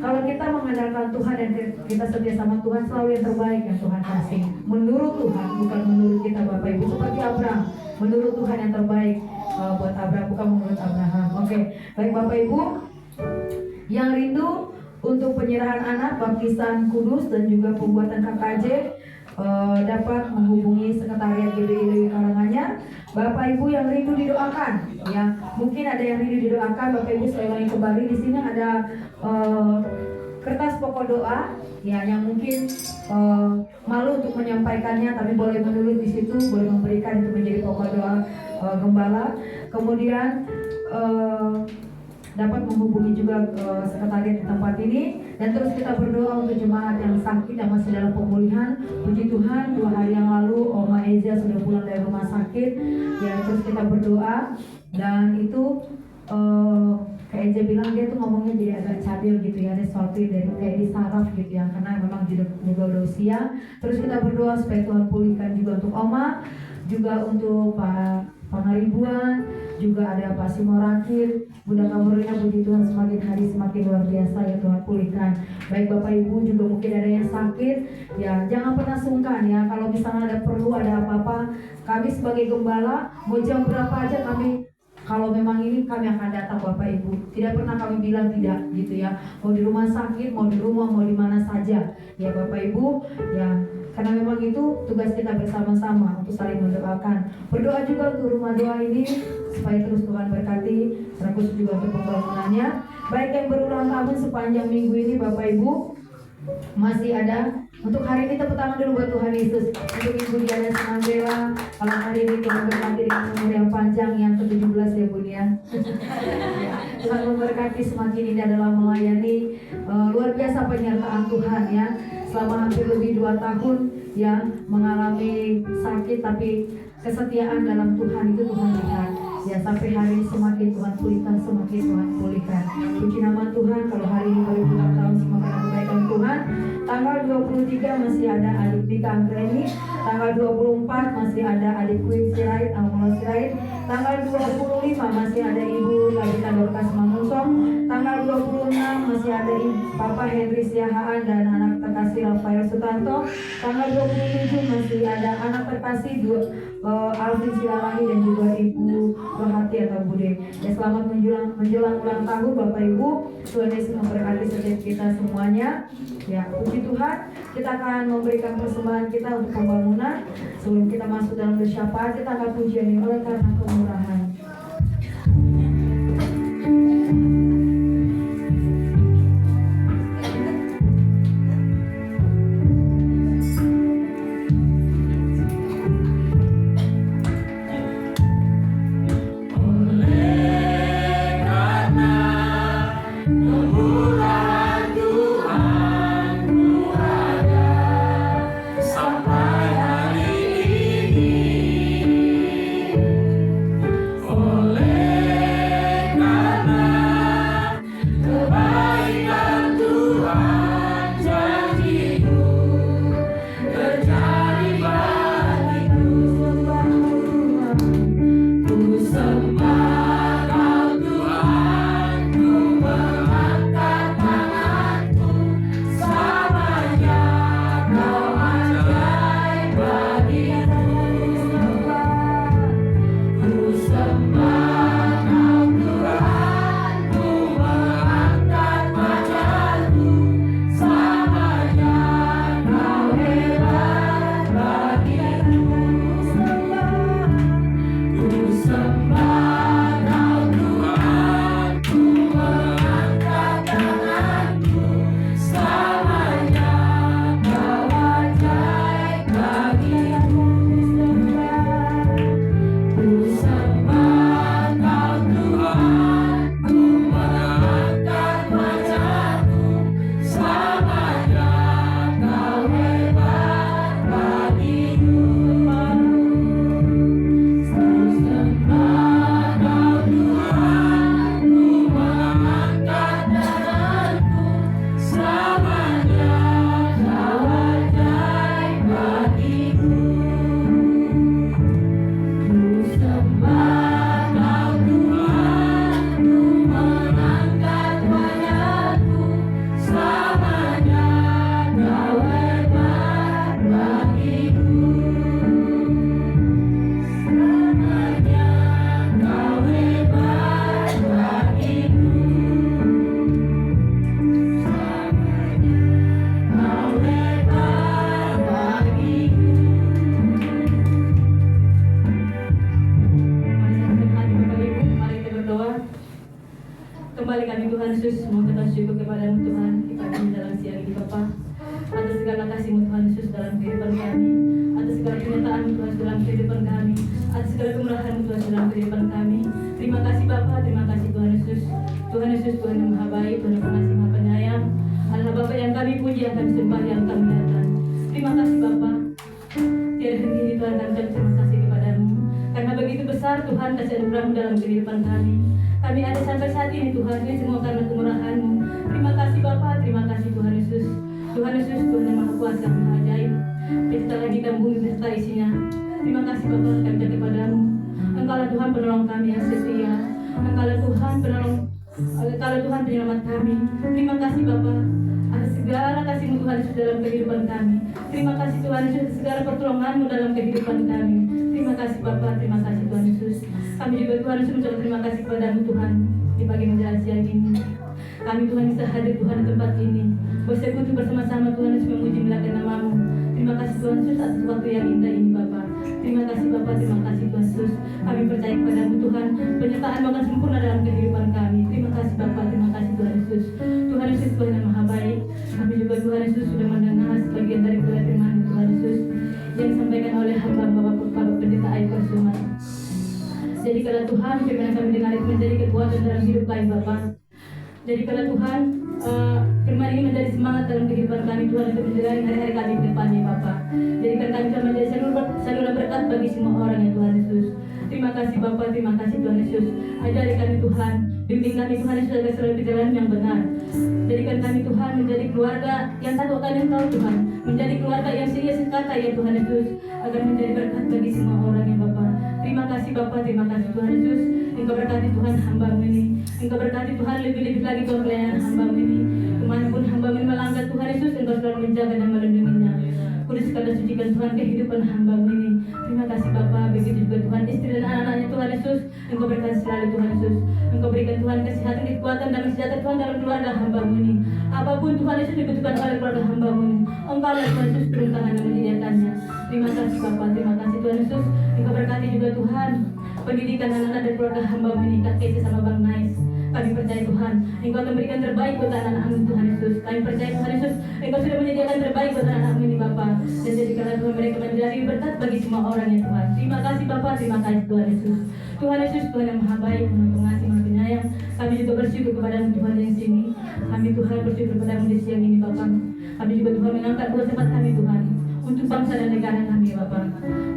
kalau kita mengandalkan Tuhan dan kita setia sama Tuhan, selalu yang terbaik yang Tuhan kasih. Menurut Tuhan, bukan menurut kita Bapak Ibu. Seperti Abraham, menurut Tuhan yang terbaik buat Abraham, bukan menurut Abraham. Oke, baik Bapak Ibu. Yang rindu untuk penyerahan anak, baptisan kudus dan juga pembuatan KKJ dapat menghubungi sekretariat GBI Lewi Karanganyar. Bapak Ibu yang rindu didoakan, ya mungkin ada yang rindu didoakan. Bapak Ibu saya ulangi kembali, di sini ada kertas pokok doa, ya yang mungkin malu untuk menyampaikannya, tapi boleh menulis di situ, boleh memberikan itu menjadi pokok doa gembala. Kemudian dapat menghubungi juga sekretariat di tempat ini. Dan terus kita berdoa untuk jemaat yang sakit yang masih dalam pemulihan. Puji Tuhan 2 hari yang lalu Oma Eza sudah pulang dari rumah sakit, ya terus kita berdoa. Dan itu kayak Eza bilang, dia tuh ngomongnya jadi agak cabil gitu ya, ada sesuatu dari kayak di saraf gitu ya, karena memang juga udah usia. Terus kita berdoa supaya Tuhan pulihkan juga untuk Oma, juga untuk Pak Pangaribuan, juga ada Pak Simorakir, Bunda Kamurina. Puji Tuhan semakin hari semakin luar biasa ya Tuhan pulihkan. Baik Bapak Ibu juga mungkin ada yang sakit, ya jangan pernah sungkan ya. Kalau misalnya ada perlu ada apa-apa, kami sebagai gembala mau jam berapa aja kami, kalau memang ini kami akan datang Bapak Ibu. Tidak pernah kami bilang tidak gitu ya. Mau di rumah sakit, mau di rumah, mau di mana saja ya Bapak Ibu ya. Karena memang itu tugas kita bersama-sama untuk saling mendoakan. Berdoa juga untuk rumah doa ini supaya terus Tuhan berkati, terkhusus juga untuk pembangunannya. Baik yang berulang tahun sepanjang minggu ini Bapak Ibu, masih ada. Untuk hari ini tepuk tangan dulu buat Tuhan Yesus. Untuk Ibu Diana Senambela, kalau hari ini Tuhan berkati dengan umur yang panjang yang ke-17 ya Bun ya. Tuhan memberkati semakin indah dalam melayani. Luar biasa penyertaan Tuhan ya. Selama hampir lebih 2 tahun ya mengalami sakit, tapi kesetiaan dalam Tuhan itu Tuhan lihat. Ya sampai hari ini semakin Tuhan pulihkan, semakin Tuhan pulihkan. Puji nama Tuhan. Kalau hari ini baru 2 tahun semoga kebaikan Tuhan. Tanggal 23 masih ada adik Dika Anggreni. Tanggal 24 masih ada adik Queen Sirait, Almola Sirait. Tanggal 25 masih ada Ibu Tabita Dorcas Mangunsong. Tanggal 26 masih ada Papa Henry Siahaan dan anak terkasih Rafael Sutanto. Tanggal 27 masih ada anak terkasih Alvin Silalahi dan juga Ibu Rohati atau Bude. Ya selamat menjelang ulang tahun Bapak Ibu. Tuhan Yesus memberkati setiap kita semuanya. Ya puji Tuhan, kita akan memberikan persembahan kita untuk pembangunan. Sebelum kita masuk dalam bersyafaat, kita akan pujian ini oleh karena kemurahan. Oleh karena Bapa. Atas segala kasih-Mu Tuhan Yesus dalam kehidupan kami, atas segala penyertaan-Mu Tuhan dalam kehidupan kami, atas segala kemurahan-Mu Tuhan dalam kehidupan kami. Terima kasih Bapa, terima kasih Tuhan Yesus. Tuhan Yesus, Tuhan yang Maha Baik, Tuhan yang Pengasih, Maha Penyayang. Allah Bapa yang kami puji, yang kami sembah, yang kami datang. Terima kasih Bapa. Tiada henti Tuhan, kami terima kasih kepadamu. Karena begitu besar Tuhan kasih anugerah-Mu dalam kehidupan kami. Kami ada sampai saat ini Tuhan, ini semua karena kemurahan-Mu. Terima kasih Bapa, terima kasih Tuhan Yesus. Tuhan Yesus, Tuhan yang Maha Kuasa, Maha Ajaib. Pencipta langit dan bumi beserta isinya. Terima kasih Bapa, kami percaya kepadamu. Engkaulah Tuhan penolong kami yang setia. Engkaulah Tuhan penolong, Engkaulah Tuhan penyelamat kami. Terima kasih Bapa atas segala kasih-Mu Tuhan Yesus dalam kehidupan kami. Terima kasih Tuhan Yesus atas segala pertolongan-Mu dalam kehidupan kami. Terima kasih Bapa, terima kasih Tuhan Yesus. Kami juga Tuhan Yesus mengucapkan terima kasih kepadamu Tuhan di pagi menjelang siang ini. Kami Tuhan bisa hadir Tuhan di tempat ini, bersekutu bersama-sama Tuhan Yesus memuji memuliakan nama-Mu. Terima kasih Tuhan Yesus atas waktu yang indah ini Bapa. Terima kasih Bapa, terima kasih Tuhan Yesus. Kami percaya kepadamu Tuhan, penyertaan-Mu akan sempurna dalam kehidupan kami. Terima kasih Bapa, terima kasih Tuhan Yesus. Tuhan Yesus, Tuhan yang Maha Baik. Kami juga Tuhan Yesus sudah mendengar sebagian dari firman Tuhan Yesus yang disampaikan oleh hamba Bapak Pendeta Aibur Sumat. Jadi kalau Tuhan firman yang kami dengar itu menjadi kekuatan dalam hidup kami Bapa. Jadi kalau Tuhan firman ini menjadi semangat dalam kehidupan kami Tuhan untuk menjalani hari-hari kami ke depannya Bapa. Jadikan kami bisa menjadi saluran berkat bagi semua orang ya Tuhan Yesus. Terima kasih Bapa, terima kasih Tuhan Yesus. Ajari kami Tuhan, bimbing kami Tuhan Yesus agar selalu di jalan yang benar. Jadikan kami Tuhan menjadi keluarga yang takut akan Engkau Tuhan, menjadi keluarga yang setia sekata ya Tuhan Yesus, agar menjadi berkat bagi semua orang ya Bapa. Terima kasih Bapa, terima kasih Tuhan Yesus. Engkau berkati Tuhan hamba-Mu ini. Engkau berkati Tuhan lebih-lebih lagi Tuhan pelayanan hamba-Mu ini. Kemanapun hamba-Mu ini melangkah Tuhan Yesus, Engkau selalu menjaga dan melindunginya. Kuduskan dan sucikan Tuhan kehidupan hamba-Mu ini. Terima kasih Bapa, begitu juga Tuhan istri dan anak-anaknya Tuhan Yesus. Engkau berkati selalu Tuhan Yesus. Engkau berikan Tuhan kesehatan, kekuatan dan sejahtera Tuhan dalam keluarga hamba-Mu ini. Apapun Tuhan Yesus dibutuhkan oleh keluarga hamba-Mu ini, Engkau lah Tuhan Yesus turun tangan dan menyediakannya. Terima kasih Bapa, terima kasih Tuhan Yesus. Engkau berkati juga Tuhan pendidikan anak-anak dan keluarga hamba-Mu ini, Kak Kece sama Bang Nais. Kami percaya Tuhan, Engkau akan berikan terbaik buat anak-anak-Mu Tuhan Yesus. Kami percaya Tuhan Yesus, Engkau sudah menyediakan terbaik buat anak-anak-Mu ini Bapa. Dan jadikanlah Tuhan mereka menjadi berkat bagi semua orang ya Tuhan. Terima kasih Bapa, terima kasih Tuhan Yesus. Tuhan Yesus, Tuhan yang Maha Baik, Tuhan Pengasih, Maha Penyayang. Kami juga bersyukur kepada-Mu Tuhan yang sini. Kami Tuhan bersyukur kepada-Mu di siang ini Bapa. Kami juga Tuhan mengangkat buat tempat kami Tuhan untuk bangsa dan negara kami Bapa.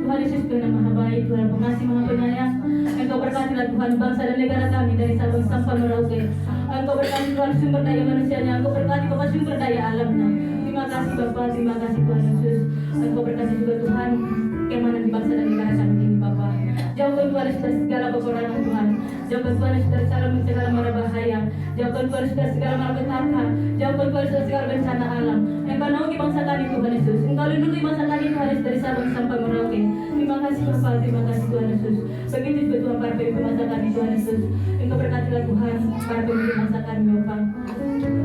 Tuhan Yesus, Tuhan yang Maha Baik, Tuhan yang Pengasih, Maha Penyayang. Engkau berkatilah Tuhan bangsa dan negara kami dari Sabang sampai Merauke. Engkau berkati Tuhan sumber daya manusianya. Engkau berkati Bapa sumber daya alamnya. Terima kasih Bapa, terima kasih Tuhan Yesus. Engkau berkati juga Tuhan kemana di bangsa dan negara kami ini Bapa. Jauhkan Tuhan Yesus dari segala peperangan Tuhan. Jauhkan Tuhan Yesus dari segala mara bahaya. Jauhkan Tuhan Yesus dari segala mara petaka. Jauhkan Tuhan Yesus dari segala bencana alam. Engkau naungi bangsa kami Tuhan Yesus. Engkau lindungi bangsa kami Tuhan Yesus dari Sabang sampai Merauke. Terima kasih Bapa, terima kasih Tuhan Yesus. Begitu juga Tuhan para pemimpin bangsa kami Tuhan Yesus. Engkau berkatilah Tuhan para pemimpin bangsa kami Bapa.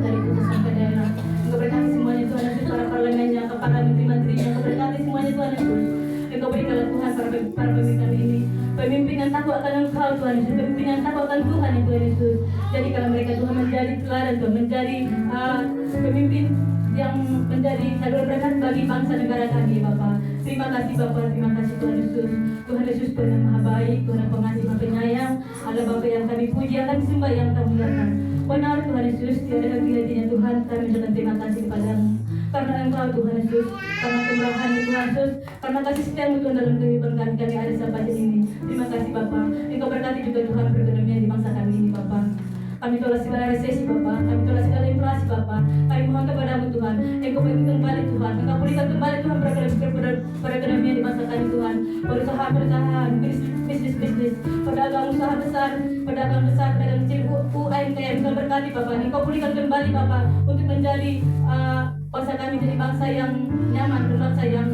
Dari pusat sampai daerah. Engkau berkati semuanya Tuhan Yesus, para parlemennya, kepala menteri-menterinya. Engkau berkati semuanya Tuhan Yesus. Engkau berikanlah Tuhan para pemimpin kami ini pemimpin yang takut akan Engkau Tuhan Yesus, pemimpin yang takut akan Tuhan ya Tuhan Yesus. Jadi kalau mereka Tuhan menjadi teladan Tuhan, menjadi pemimpin yang menjadi saluran berkat bagi bangsa negara kami Bapa. Terima kasih Bapa, terima kasih Tuhan Yesus. Tuhan Yesus Tuhan yang Maha Baik, Tuhan yang Pengasih, Maha Penyayang. Allah Bapa yang kami puji, yang kami sembah, yang kami muliakan. Benar Tuhan Yesus, tiada henti-hentinya Tuhan, kami ucapkan terima kasih kepadamu. Karena Engkau Tuhan Yesus, karena kemurahan Tuhan Yesus, karena kasih setia-Mu Tuhan dalam kehidupan kami ada sampai ini. Terima kasih Bapa. Engkau berkati juga Tuhan perekonomian di bangsa kami ini Bapa. Kami tolak segala resesi Bapa, kami tolak segala inflasi Bapa. Kami mohon kepada-Mu Tuhan, Engkau berikan kembali Tuhan, Engkau pulihkan kembali Tuhan perekonomian di bangsa kami Tuhan. Perusahaan, bisnis, pedagang usaha besar, pedagang kecil, UMKM, Engkau berkati Bapa. Engkau pulihkan kembali Bapa untuk menjadi bangsa kami jadi bangsa yang nyaman, bangsa yang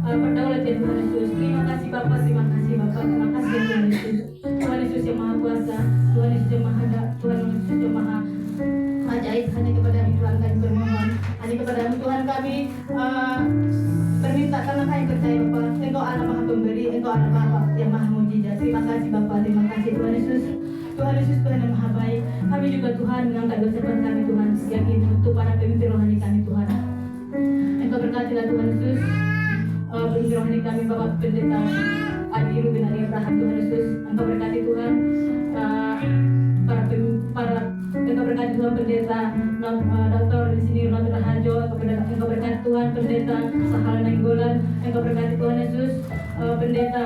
berdaulat ya Tuhan Yesus. Terima kasih Bapa, terima kasih Bapa, terima kasih ya Tuhan Yesus. Tuhan Yesus yang Maha Kuasa, Tuhan Yesus yang Maha Tuhan Yesus yang Maha Ajaib. Hanya kepada-Mu Tuhan kami bermohon, hanya kepada-Mu Tuhan kami berminta karena kami percaya Bapa. Engkau Allah Maha Pemberi, Engkau Allah Bapa yang Maha Mujizat. Terima kasih Bapa, terima kasih Tuhan Yesus. Tuhan Yesus Tuhan yang Maha Baik. Kami juga Tuhan mengangkat dosa kami Tuhan, yakin untuk para pemimpin rohani kami Tuhan. kami Bapak Pendeta Adi Ruben Adi Abraham Tuhan Yesus. Engkau berkati Tuhan para Engkau berkati Tuhan Pendeta Dr. di sini Noto Raharjo. Engkau berkati Tuhan Pendeta Sahala Nainggolan. Engkau berkati Tuhan Yesus Pendeta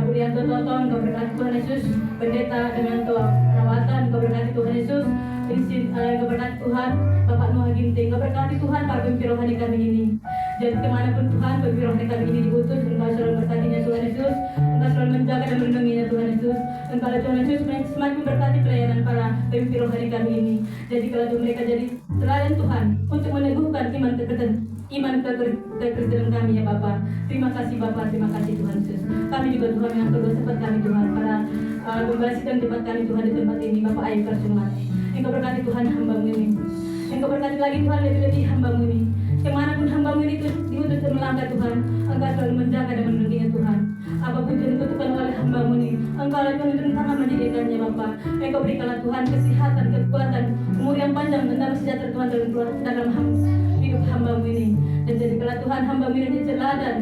Budianto Toto. Engkau berkati Tuhan Yesus Pendeta dengan perawatan. Engkau berkati Tuhan Yesus. Engkau berkati Tuhan Bapak Nuh Ginting. Engkau berkati Tuhan para pemimpin rohani kami ini. Jadi kemanapun Tuhan pemimpin rohani kami ini diutus, Engkau selalu berkatinya Tuhan Yesus. Engkau selalu menjaga dan melindunginya Tuhan Yesus. Engkau Tuhan Yesus semakin berkati pelayanan para pemimpin rohani kami ini. Jadi kalau mereka jadi teladan Tuhan untuk meneguhkan iman kekristenan kami ya Bapa. Terima kasih Bapa, terima kasih Tuhan Yesus. Kami juga Tuhan yang kedua sempat kami Tuhan para pembalas dan tempat kami Tuhan di tempat ini Bapak Ayu Karsumat. Engkau berkati Tuhan hamba-Mu ini. Engkau berkati lagi Tuhan lebih-lebih hamba-Mu ini. Kemanapun hamba-Mu ini diutus dan melangkah Tuhan, Engkau selalu menjaga dan melindunginya Tuhan. Apapun yang dibutuhkan oleh hamba-Mu ini, Engkau Tuhan turun tangan menjadikannya Bapa. Engkau berikanlah Tuhan kesehatan, kekuatan, umur yang panjang dan damai sejahtera Tuhan dalam hidup hamba-Mu ini. Dan jadikanlah Tuhan hamba-Mu ini menjadi teladan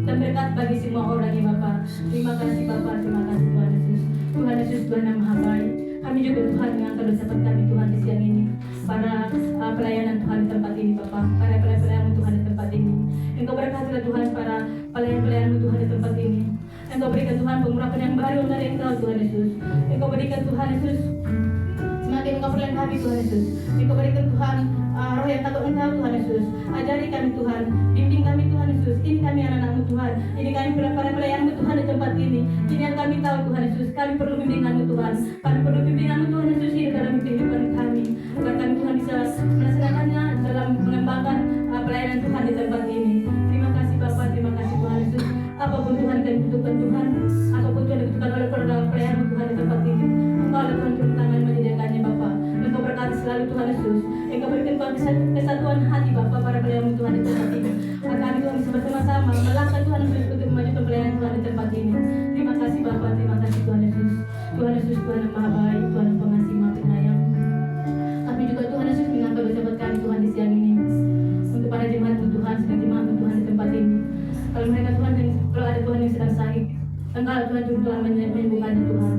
dan berkat bagi semua orang ya Bapa. Terima kasih Bapa, terima kasih Tuhan Yesus. Tuhan Yesus Tuhan yang Maha Baik. Kami juga Tuhan mengangkat dosa kami Tuhan di siang ini. Para pelayanan Tuhan di tempat ini Bapa. Para pelayan Tuhan di tempat ini. Engkau berkatilah Tuhan para pelayan Tuhan di tempat ini. Engkau berikan Tuhan pengurapan yang baru dari Engkau Tuhan Yesus. Engkau berikan Tuhan Yesus semakin Engkau berlengkapi Tuhan Yesus. Engkau berikan Tuhan roh yang takut Engkau Tuhan Yesus. Ajari kami Tuhan, bimbing kami Tuhan Yesus. Ini kami anak-anak-Mu Tuhan. Ini kami para pelayan-Mu Tuhan di tempat ini. Ini yang kami tahu Tuhan Yesus. Kami perlu bimbingan-Mu Tuhan. Kami perlu bimbingan-Mu Tuhan Yesus di dalam kehidupan kami. Agar kami Tuhan bisa melaksanakannya dalam mengembangkan pelayanan Tuhan di tempat ini. Terima kasih Bapa, terima kasih Tuhan Yesus. Apapun Tuhan yang dibutuhkan Tuhan, apapun Tuhan yang dibutuhkan oleh keluarga pelayan Tuhan di tempat ini, Engkau ada Tuhan turun tangan menyediakannya Bapa. Engkau berkati selalu Tuhan Yesus. Engkau berikan kesatuan hati Bapa para pelayan Tuhan di tempat ini. Agar kami Tuhan bisa bersama-sama melangkah Tuhan Yesus untuk memajukan pelayanan Tuhan di tempat ini. Terima kasih Bapa, terima kasih Tuhan Yesus. Tuhan Yesus Tuhan yang Maha Baik, Tuhan yang Pengasih Maha Penyayang. Kami juga Tuhan Yesus mengangkat dosa kami Tuhan di siang ini. Untuk para jemaat Tuhan, sedang jemaat Tuhan di tempat ini. Kalau mereka Tuhan kalau ada Tuhan yang sedang sakit, Engkau Tuhan Tuhan menyembuhkannya Tuhan.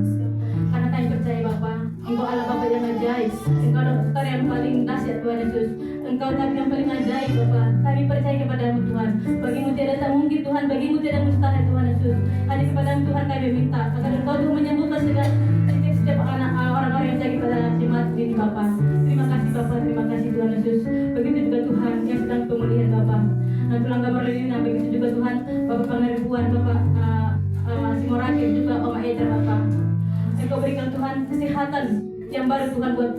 Karena kami percaya Bapa, Engkau Allah Bapa yang ajaib. Engkau dokter yang paling dahsyat Tuhan Yesus. Engkau Tuhan yang paling ajaib Bapa. Kami percaya kepadamu Tuhan. Bagimu tiada tak mungkin Tuhan, bagimu tiada mustahil Tuhan Yesus. Hanya kepadamu Tuhan kami minta agar Engkau Tuhan menyembuhkan setiap anak orang-orang yang sakit pada jemaat ini Bapa. Terima kasih Bapa, terima kasih Tuhan Yesus. Begitu juga Tuhan yang sedang pemulihan Bapa. Nah tulang gambar ini, begitu juga Tuhan Bapak Pangaribuan, Bapak Simorakim juga Om Eja Bapa. Engkau berikan Tuhan kesehatan yang baru Tuhan buat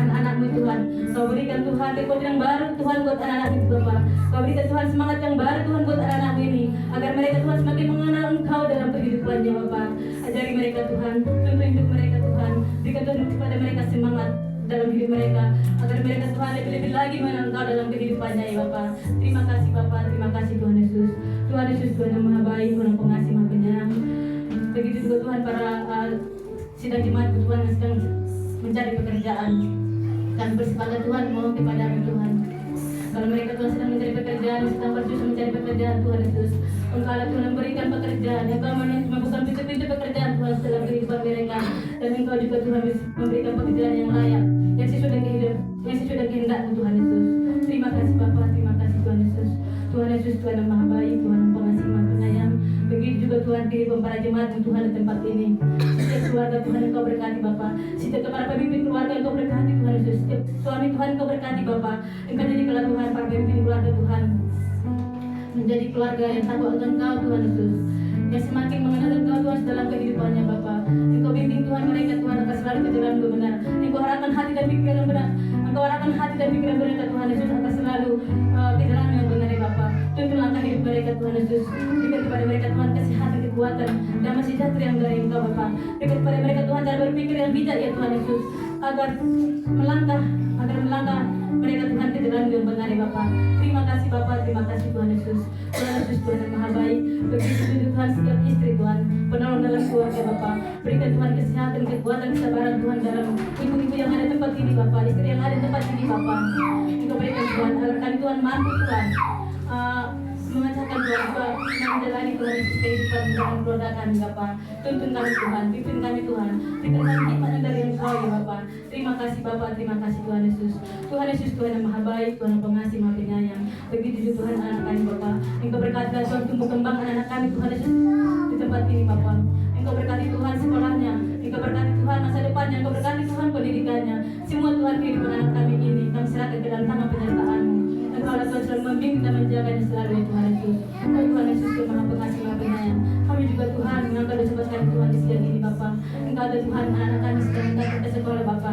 anak-anak-Mu Tuhan. Kau berikan Tuhan kekuatan yang baru Tuhan buat anak-anak-Mu Bapa. Kau berikan Tuhan semangat yang baru Tuhan buat anak-anak-Mu ini. Agar mereka Tuhan semakin mengenal Engkau dalam kehidupannya Bapa. Ajari mereka Tuhan, tuntun hidup mereka Tuhan. Berikan Tuhan kepada mereka semangat dalam hidup mereka. Agar mereka Tuhan lebih-lebih lagi mengenal Engkau dalam kehidupannya ya Bapa. Terima kasih Bapa, terima kasih Tuhan Yesus. Tuhan Yesus Tuhan yang Maha Baik, Tuhan yang Pengasih Maha Penyayang. Begitu juga Tuhan para sidang jemaat Tuhan yang sedang mencari pekerjaan. Kami bersepakat Tuhan mohon kepada-Mu Tuhan. Kalau mereka Tuhan sedang mencari pekerjaan, sedang bersusah mencari pekerjaan Tuhan Yesus. Engkau Tuhan memberikan pekerjaan, Engkau membuka pintu-pintu pekerjaan Tuhan dalam kehidupan mereka. Dan Engkau juga Tuhan memberikan pekerjaan yang layak, yang sesuai dengan kehendak-Mu Tuhan Yesus. Terima kasih Bapa, terima kasih Tuhan Yesus. Tuhan Yesus Tuhan yang Maha Baik, Tuhan yang Pengasih Maha Penyayang. Begitu juga Tuhan kehidupan para jemaat Tuhan di tempat ini. Setiap keluarga Tuhan Engkau berkati Bapa. Setiap para pemimpin keluarga Engkau berkati Tuhan Yesus. Setiap suami Tuhan Engkau berkati Bapa. Engkau jadikanlah Tuhan para pemimpin keluarga Tuhan menjadi keluarga yang takut akan Engkau Tuhan Yesus. Yang semakin mengenal Engkau Tuhan dalam kehidupannya Bapa. Engkau bimbing Tuhan mereka Tuhan akan selalu ke jalan benar. Engkau harapkan hati dan pikiran yang benar. Engkau harapkan hati dan pikiran mereka Tuhan Yesus akan selalu ke jalan yang benar ya Bapa. Tuntun langkah hidup mereka Tuhan Yesus. Berikan kepada mereka Tuhan kesehatan, kekuatan, damai sejahtera yang dari Engkau Bapa. Berikan kepada mereka Tuhan cara berpikir yang bijak ya Tuhan Yesus. Agar melangkah mereka Tuhan ke jalan yang benar ya Bapa. Terima kasih Bapa, terima kasih Tuhan Yesus. Tuhan Yesus Tuhan yang Maha Baik. Begitu Tuhan setiap istri Tuhan, penolong dalam keluarga Bapa. Berikan Tuhan kesehatan, kekuatan, kesabaran Tuhan dalam ibu-ibu yang ada di tempat ini Bapa, istri yang ada di tempat ini Bapa. Engkau berikan Tuhan agar kami Tuhan mampu Tuhan memecahkan Tuhan menjalani Tuhan Yesus kehidupan dalam keluarga kami Bapa. Tuntun kami Tuhan, pimpin kami Tuhan, berikan kami hikmat dari Engkau ya Bapa. Terima kasih Bapa, terima kasih Tuhan Yesus. Tuhan Yesus Tuhan yang maha baik, Tuhan yang pengasih, maha penyayang. Begitu juga Tuhan anak kami Bapa. Engkau berkati Tuhan tumbuh kembang anak kami Tuhan Yesus di tempat ini Bapa. Engkau berkati Tuhan sekolahnya, Engkau berkati Tuhan masa depannya, Engkau berkati Tuhan pendidikannya. Semua Tuhan kehidupan anak kami ini, kami serahkan ke dalam tangan penyertaan-Mu. Engkau adalah Tuhan selalu membimbing dan menjaganya selalu ya Tuhan Yesus. Tuhan Yesus yang maha pengasih, maha penyayang. Kami juga Tuhan mengangkat dosa kami Tuhan di siang ini Bapa. Engkau ada Tuhan anak kami sedang datang ke sekolah Bapa.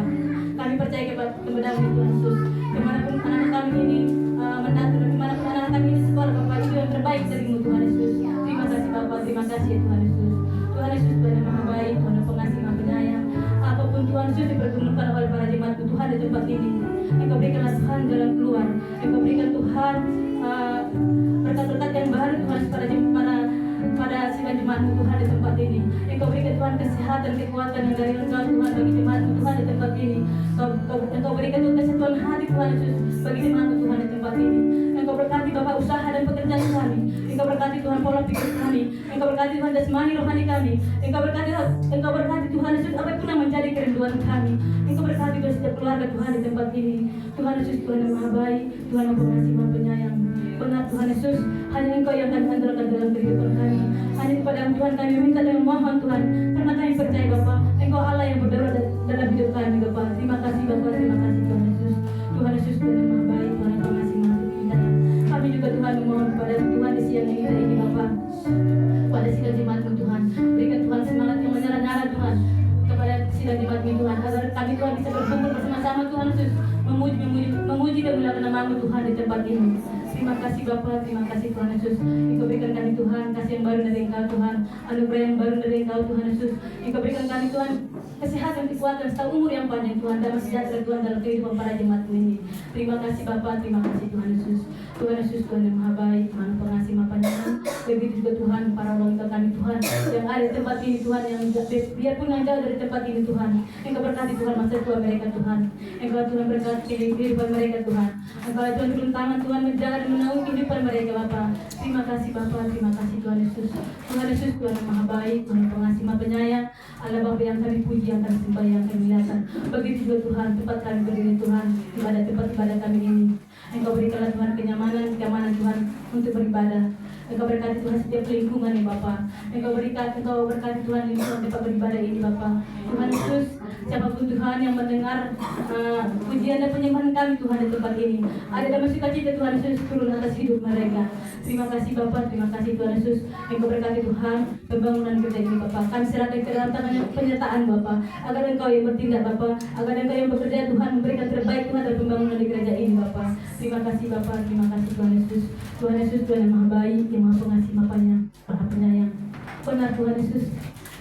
Kami percaya kepada Tuhan Yesus. Dimanapun anak kami ini mendatang, dimanapun anak kami ini sekolah Bapa, itu yang terbaik dari-Mu Tuhan Yesus. Terima kasih Bapa, terima kasih ya Tuhan Yesus. Tuhan Yesus Tuhan yang maha baik, Tuhan yang pengasih, maha penyayang. Apapun Tuhan Yesus dipertemukan oleh para jemaat-Mu Tuhan di tempat ini, Engkau berikanlah Tuhan jalan keluar. Engkau berikan Tuhan berkat-berkat yang baru Tuhan pada sidang jemaat-Mu Tuhan di tempat ini. Engkau berikan Tuhan kesehatan, kekuatan yang dari Engkau Tuhan bagi jemaat-Mu Tuhan di tempat ini. Engkau berikan Tuhan kesatuan hati Tuhan Yesus bagi jemaat-Mu Tuhan di tempat ini. Engkau berkati Bapak usaha dan pekerjaan kami. Engkau berkati Tuhan pola pikir kami. Engkau berkati Tuhan jasmani rohani kami. Engkau berkati Tuhan Yesus apapun yang menjadi kerinduan kami. Engkau berkati Tuhan setiap keluarga Tuhan di tempat ini. Tuhan Yesus Tuhan yang maha baik, Tuhan yang pengasih, maha penyayang. Benar Tuhan Yesus, hanya Engkau yang akan andalkan dalam kehidupan kami. Hanya kepada Tuhan kami minta dan memohon Tuhan, karena kami percaya Bapa, Engkau Allah yang berdaulat dalam hidup kami Bapa. Terima kasih Bapa, terima kasih Tuhan Yesus. Tuhan Yesus Tuhan yang maha baik, Tuhan yang pengasih, maha penyayang. Kami juga Tuhan memohon kepada Tuhan di siang ini Bapa, pada sidang jemaat-Mu Tuhan, berikan Tuhan semangat yang menyala-nyala Tuhan kepada sidang jemaat-Mu Tuhan, agar kami Tuhan bisa berkumpul bersama-sama Tuhan Yesus, memuji dan memuliakan nama-Mu Tuhan di tempat ini. Terima kasih Bapa, terima kasih Tuhan Yesus. Engkau berikan kami Tuhan kasih yang baru dari Engkau Tuhan, anugerah yang baru dari Engkau Tuhan Yesus. Engkau berikan kami Tuhan kesehatan, kekuatan, serta umur yang panjang Tuhan, damai sejahtera Tuhan dalam kehidupan para jemaat-Mu ini. Terima kasih Bapa, terima kasih Tuhan Yesus. Tuhan Yesus Tuhan yang maha baik, maha pengasih, maha penyayang. Begitu juga Tuhan para orang tua kami Tuhan yang ada di tempat ini Tuhan, yang biarpun yang jauh dari tempat ini Tuhan, Engkau berkati Tuhan masa tua mereka Tuhan. Engkau Tuhan berkati kehidupan mereka Tuhan. Engkau Tuhan turun tangan Tuhan menjaga dan menaungi kehidupan mereka Bapa. Terima kasih Bapa, terima kasih Tuhan Yesus. Tuhan Yesus Tuhan yang maha baik, Tuhan yang pengasih, maha penyayang. Allah Bapa yang kami puji, yang kami sembah, yang kami muliakan. Begitu juga Tuhan tempat kami berdiri Tuhan, tempat ibadah kami ini. Engkau berikanlah Tuhan kenyamanan Tuhan untuk beribadah. Engkau berkati Tuhan setiap lingkungan ya Bapa. Engkau berkati Tuhan lingkungan tempat beribadah ini Bapa. Tuhan Yesus, siapapun Tuhan yang mendengar pujian dan penyembahan kami Tuhan di tempat ini, ada dalam sukacita Tuhan Yesus turun atas hidup mereka. Terima kasih Bapa, terima kasih Tuhan Yesus. Engkau berkati Tuhan pembangunan gereja ini Bapa. Kami serahkan ke dalam tangan penyertaan Bapa, agar Engkau yang bertindak Bapa, agar Engkau yang bekerja Tuhan memberikan terbaik Tuhan dalam pembangunan di gereja ini Bapa. Terima kasih Bapa, terima kasih Tuhan Yesus. Tuhan Yesus Tuhan yang maha baik, yang maha pengasih, maha penyayang. Benar Tuhan Yesus,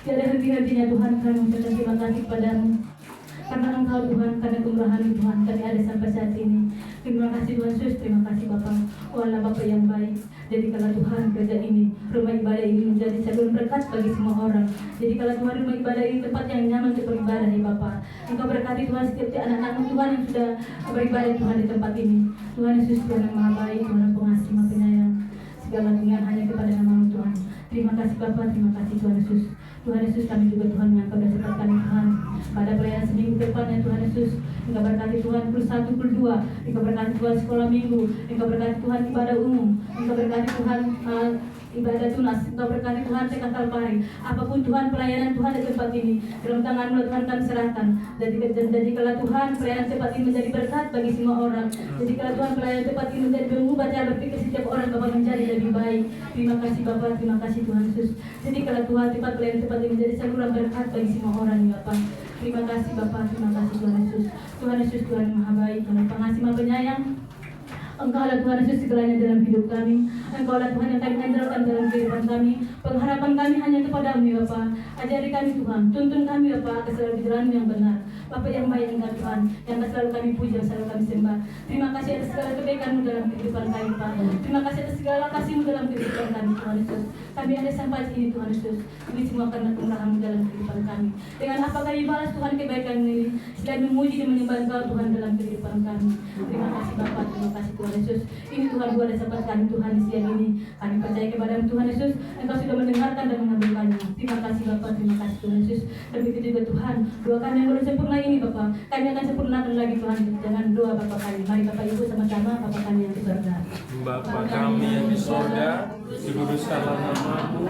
tiada henti-hentinya Tuhan kami mengucapkan terima kasih kepadamu. Karena Engkau Tuhan, karena kemurahan Tuhan, kami ada sampai saat ini. Terima kasih Tuhan Yesus, terima kasih Bapa. Oh Allah Bapa yang baik, jadikanlah Tuhan gereja ini, rumah ibadah ini menjadi saluran berkat bagi semua orang. Jadikanlah Tuhan rumah ibadah ini tempat yang nyaman untuk beribadah ya Bapa. Engkau berkati Tuhan setiap anak-anak-Mu Tuhan yang sudah beribadah Tuhan di tempat ini. Tuhan Yesus Tuhan yang maha baik, Tuhan yang pengasih, maha penyayang. Segala dunia hanya kepada nama-Mu Tuhan. Terima kasih Bapa, terima kasih Tuhan Yesus. Tuhan Yesus, kami juga Tuhan mengangkat dan serahkan kami Tuhan pada pelayanan seminggu depannya Tuhan Yesus. Engkau berkati Tuhan pukul 1, pukul 2. Engkau berkati Tuhan sekolah minggu. Engkau berkati Tuhan ibadah umum. Engkau berkati Tuhan ibadah tunas. Engkau berkati Tuhan TK Kalpari. Apapun Tuhan pelayanan Tuhan di tempat ini, dalam tangan-Mu Tuhan kami serahkan. Jadikanlah Tuhan pelayanan tempat ini menjadi berkat bagi semua orang. Jadikanlah Tuhan pelayanan tempat ini menjadi mengubah cara berpikir setiap orang Bapa menjadi lebih baik. Terima kasih Bapa, terima kasih Tuhan Yesus. Jadikanlah Tuhan tempat pelayanan tempat ini menjadi saluran berkat bagi semua orang ya Bapa. Terima kasih Bapa, terima kasih Tuhan Yesus. Tuhan Yesus Tuhan yang maha baik, Tuhan yang pengasih, maha penyayang. Engkau adalah Tuhan Yesus segalanya dalam hidup kami. Engkau adalah Tuhan yang kami andalkan dalam kehidupan kami. Pengharapan kami hanya kepadamu ya Bapa. Ajari kami Tuhan, tuntun kami ya Bapa ke selalu jalan yang benar. Bapa yang baik Engkau Tuhan, yang selalu kami puji, yang selalu kami sembah. Terima kasih atas segala kebaikan-Mu dalam kehidupan kami Pak. Terima kasih atas segala kasih-Mu dalam kehidupan kami Tuhan Yesus. Kami ada sampai sini Tuhan Yesus. Ini semua karena kemurahan-Mu dalam kehidupan kami. Dengan apa kami balas Tuhan kebaikan ini, selain memuji dan menyembah Engkau Tuhan dalam kehidupan kami. Terima kasih Bapa, terima kasih Tuhan Tuhan Yesus. Ini Tuhan doa dan sahabat kami Tuhan di siang ini. Kami percaya kepada-Mu Tuhan Yesus, Engkau sudah mendengarkan dan mengambilkannya. Terima kasih Bapa, terima kasih Tuhan Yesus. Demikian juga Tuhan, doa kami yang belum sempurna ini Bapa, kami akan sempurnakan lagi Tuhan. Jangan doa Bapa kami. Mari Bapak Ibu sama-sama Bapa kami yang di surga. Bapa kami yang di sorga, dikuduskanlah nama-Mu,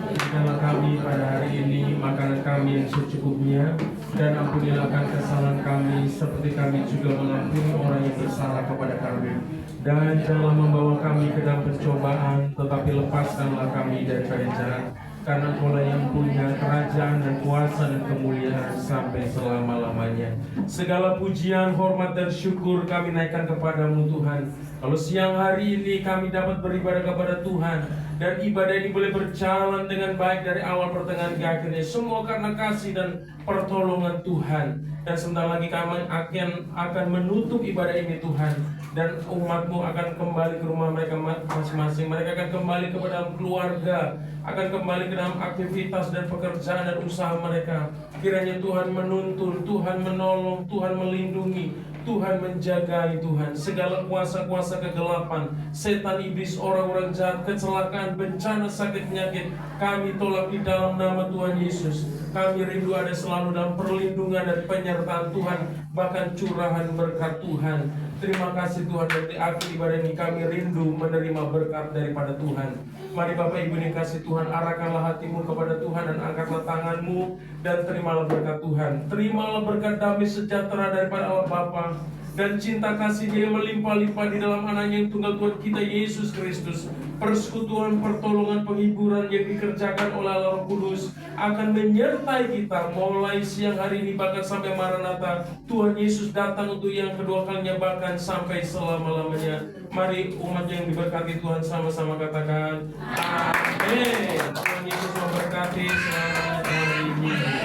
berikanlah kami pada hari ini makanan kami yang secukupnya, dan ampunilah kesalahan kami seperti kami juga mengampuni orang yang bersalah kepada kami. Dan janganlah membawa kami ke dalam pencobaan, tetapi lepaskanlah kami dari jahat. Karena Engkau yang punya kerajaan dan kuasa dan kemuliaan sampai selama-lamanya. Segala pujian, hormat dan syukur kami naikkan kepada-Mu Tuhan. Kalau siang hari ini kami dapat beribadah kepada Tuhan, dan ibadah ini boleh berjalan dengan baik dari awal pertengahan ke akhirnya, semua karena kasih dan pertolongan Tuhan. Dan sebentar lagi kami akan menutup ibadah ini Tuhan, dan umat-Mu akan kembali ke rumah mereka masing-masing. Mereka akan kembali ke dalam keluarga, akan kembali ke dalam aktivitas dan pekerjaan dan usaha mereka. Kiranya Tuhan menuntun, Tuhan menolong, Tuhan melindungi, Tuhan menjagai Tuhan. Segala kuasa-kuasa kegelapan, setan, iblis, orang-orang jahat, kecelakaan, bencana, sakit, penyakit, kami tolak di dalam nama Tuhan Yesus. Kami rindu ada selalu dalam perlindungan dan penyertaan Tuhan, bahkan curahan berkat Tuhan. Terima kasih Tuhan, dan di akhir ibadah ini kami rindu menerima berkat daripada Tuhan. Mari Bapak Ibu yang kasih Tuhan, arahkanlah hatimu kepada Tuhan dan angkatlah tanganmu dan terimalah berkat Tuhan. Terimalah berkat damai sejahtera daripada Allah Bapa dan cinta kasih Dia melimpah-limpah di dalam anaknya yang tunggal Tuhan kita Yesus Kristus. Persekutuan, pertolongan, penghiburan yang dikerjakan oleh Allah Roh Kudus akan menyertai kita mulai siang hari ini bahkan sampai Maranatha. Tuhan Yesus datang untuk yang kedua kalinya, bahkan sampai selama-lamanya. Mari umat yang diberkati Tuhan sama-sama katakan amin. Tuhan Yesus memberkati selamat hari ini.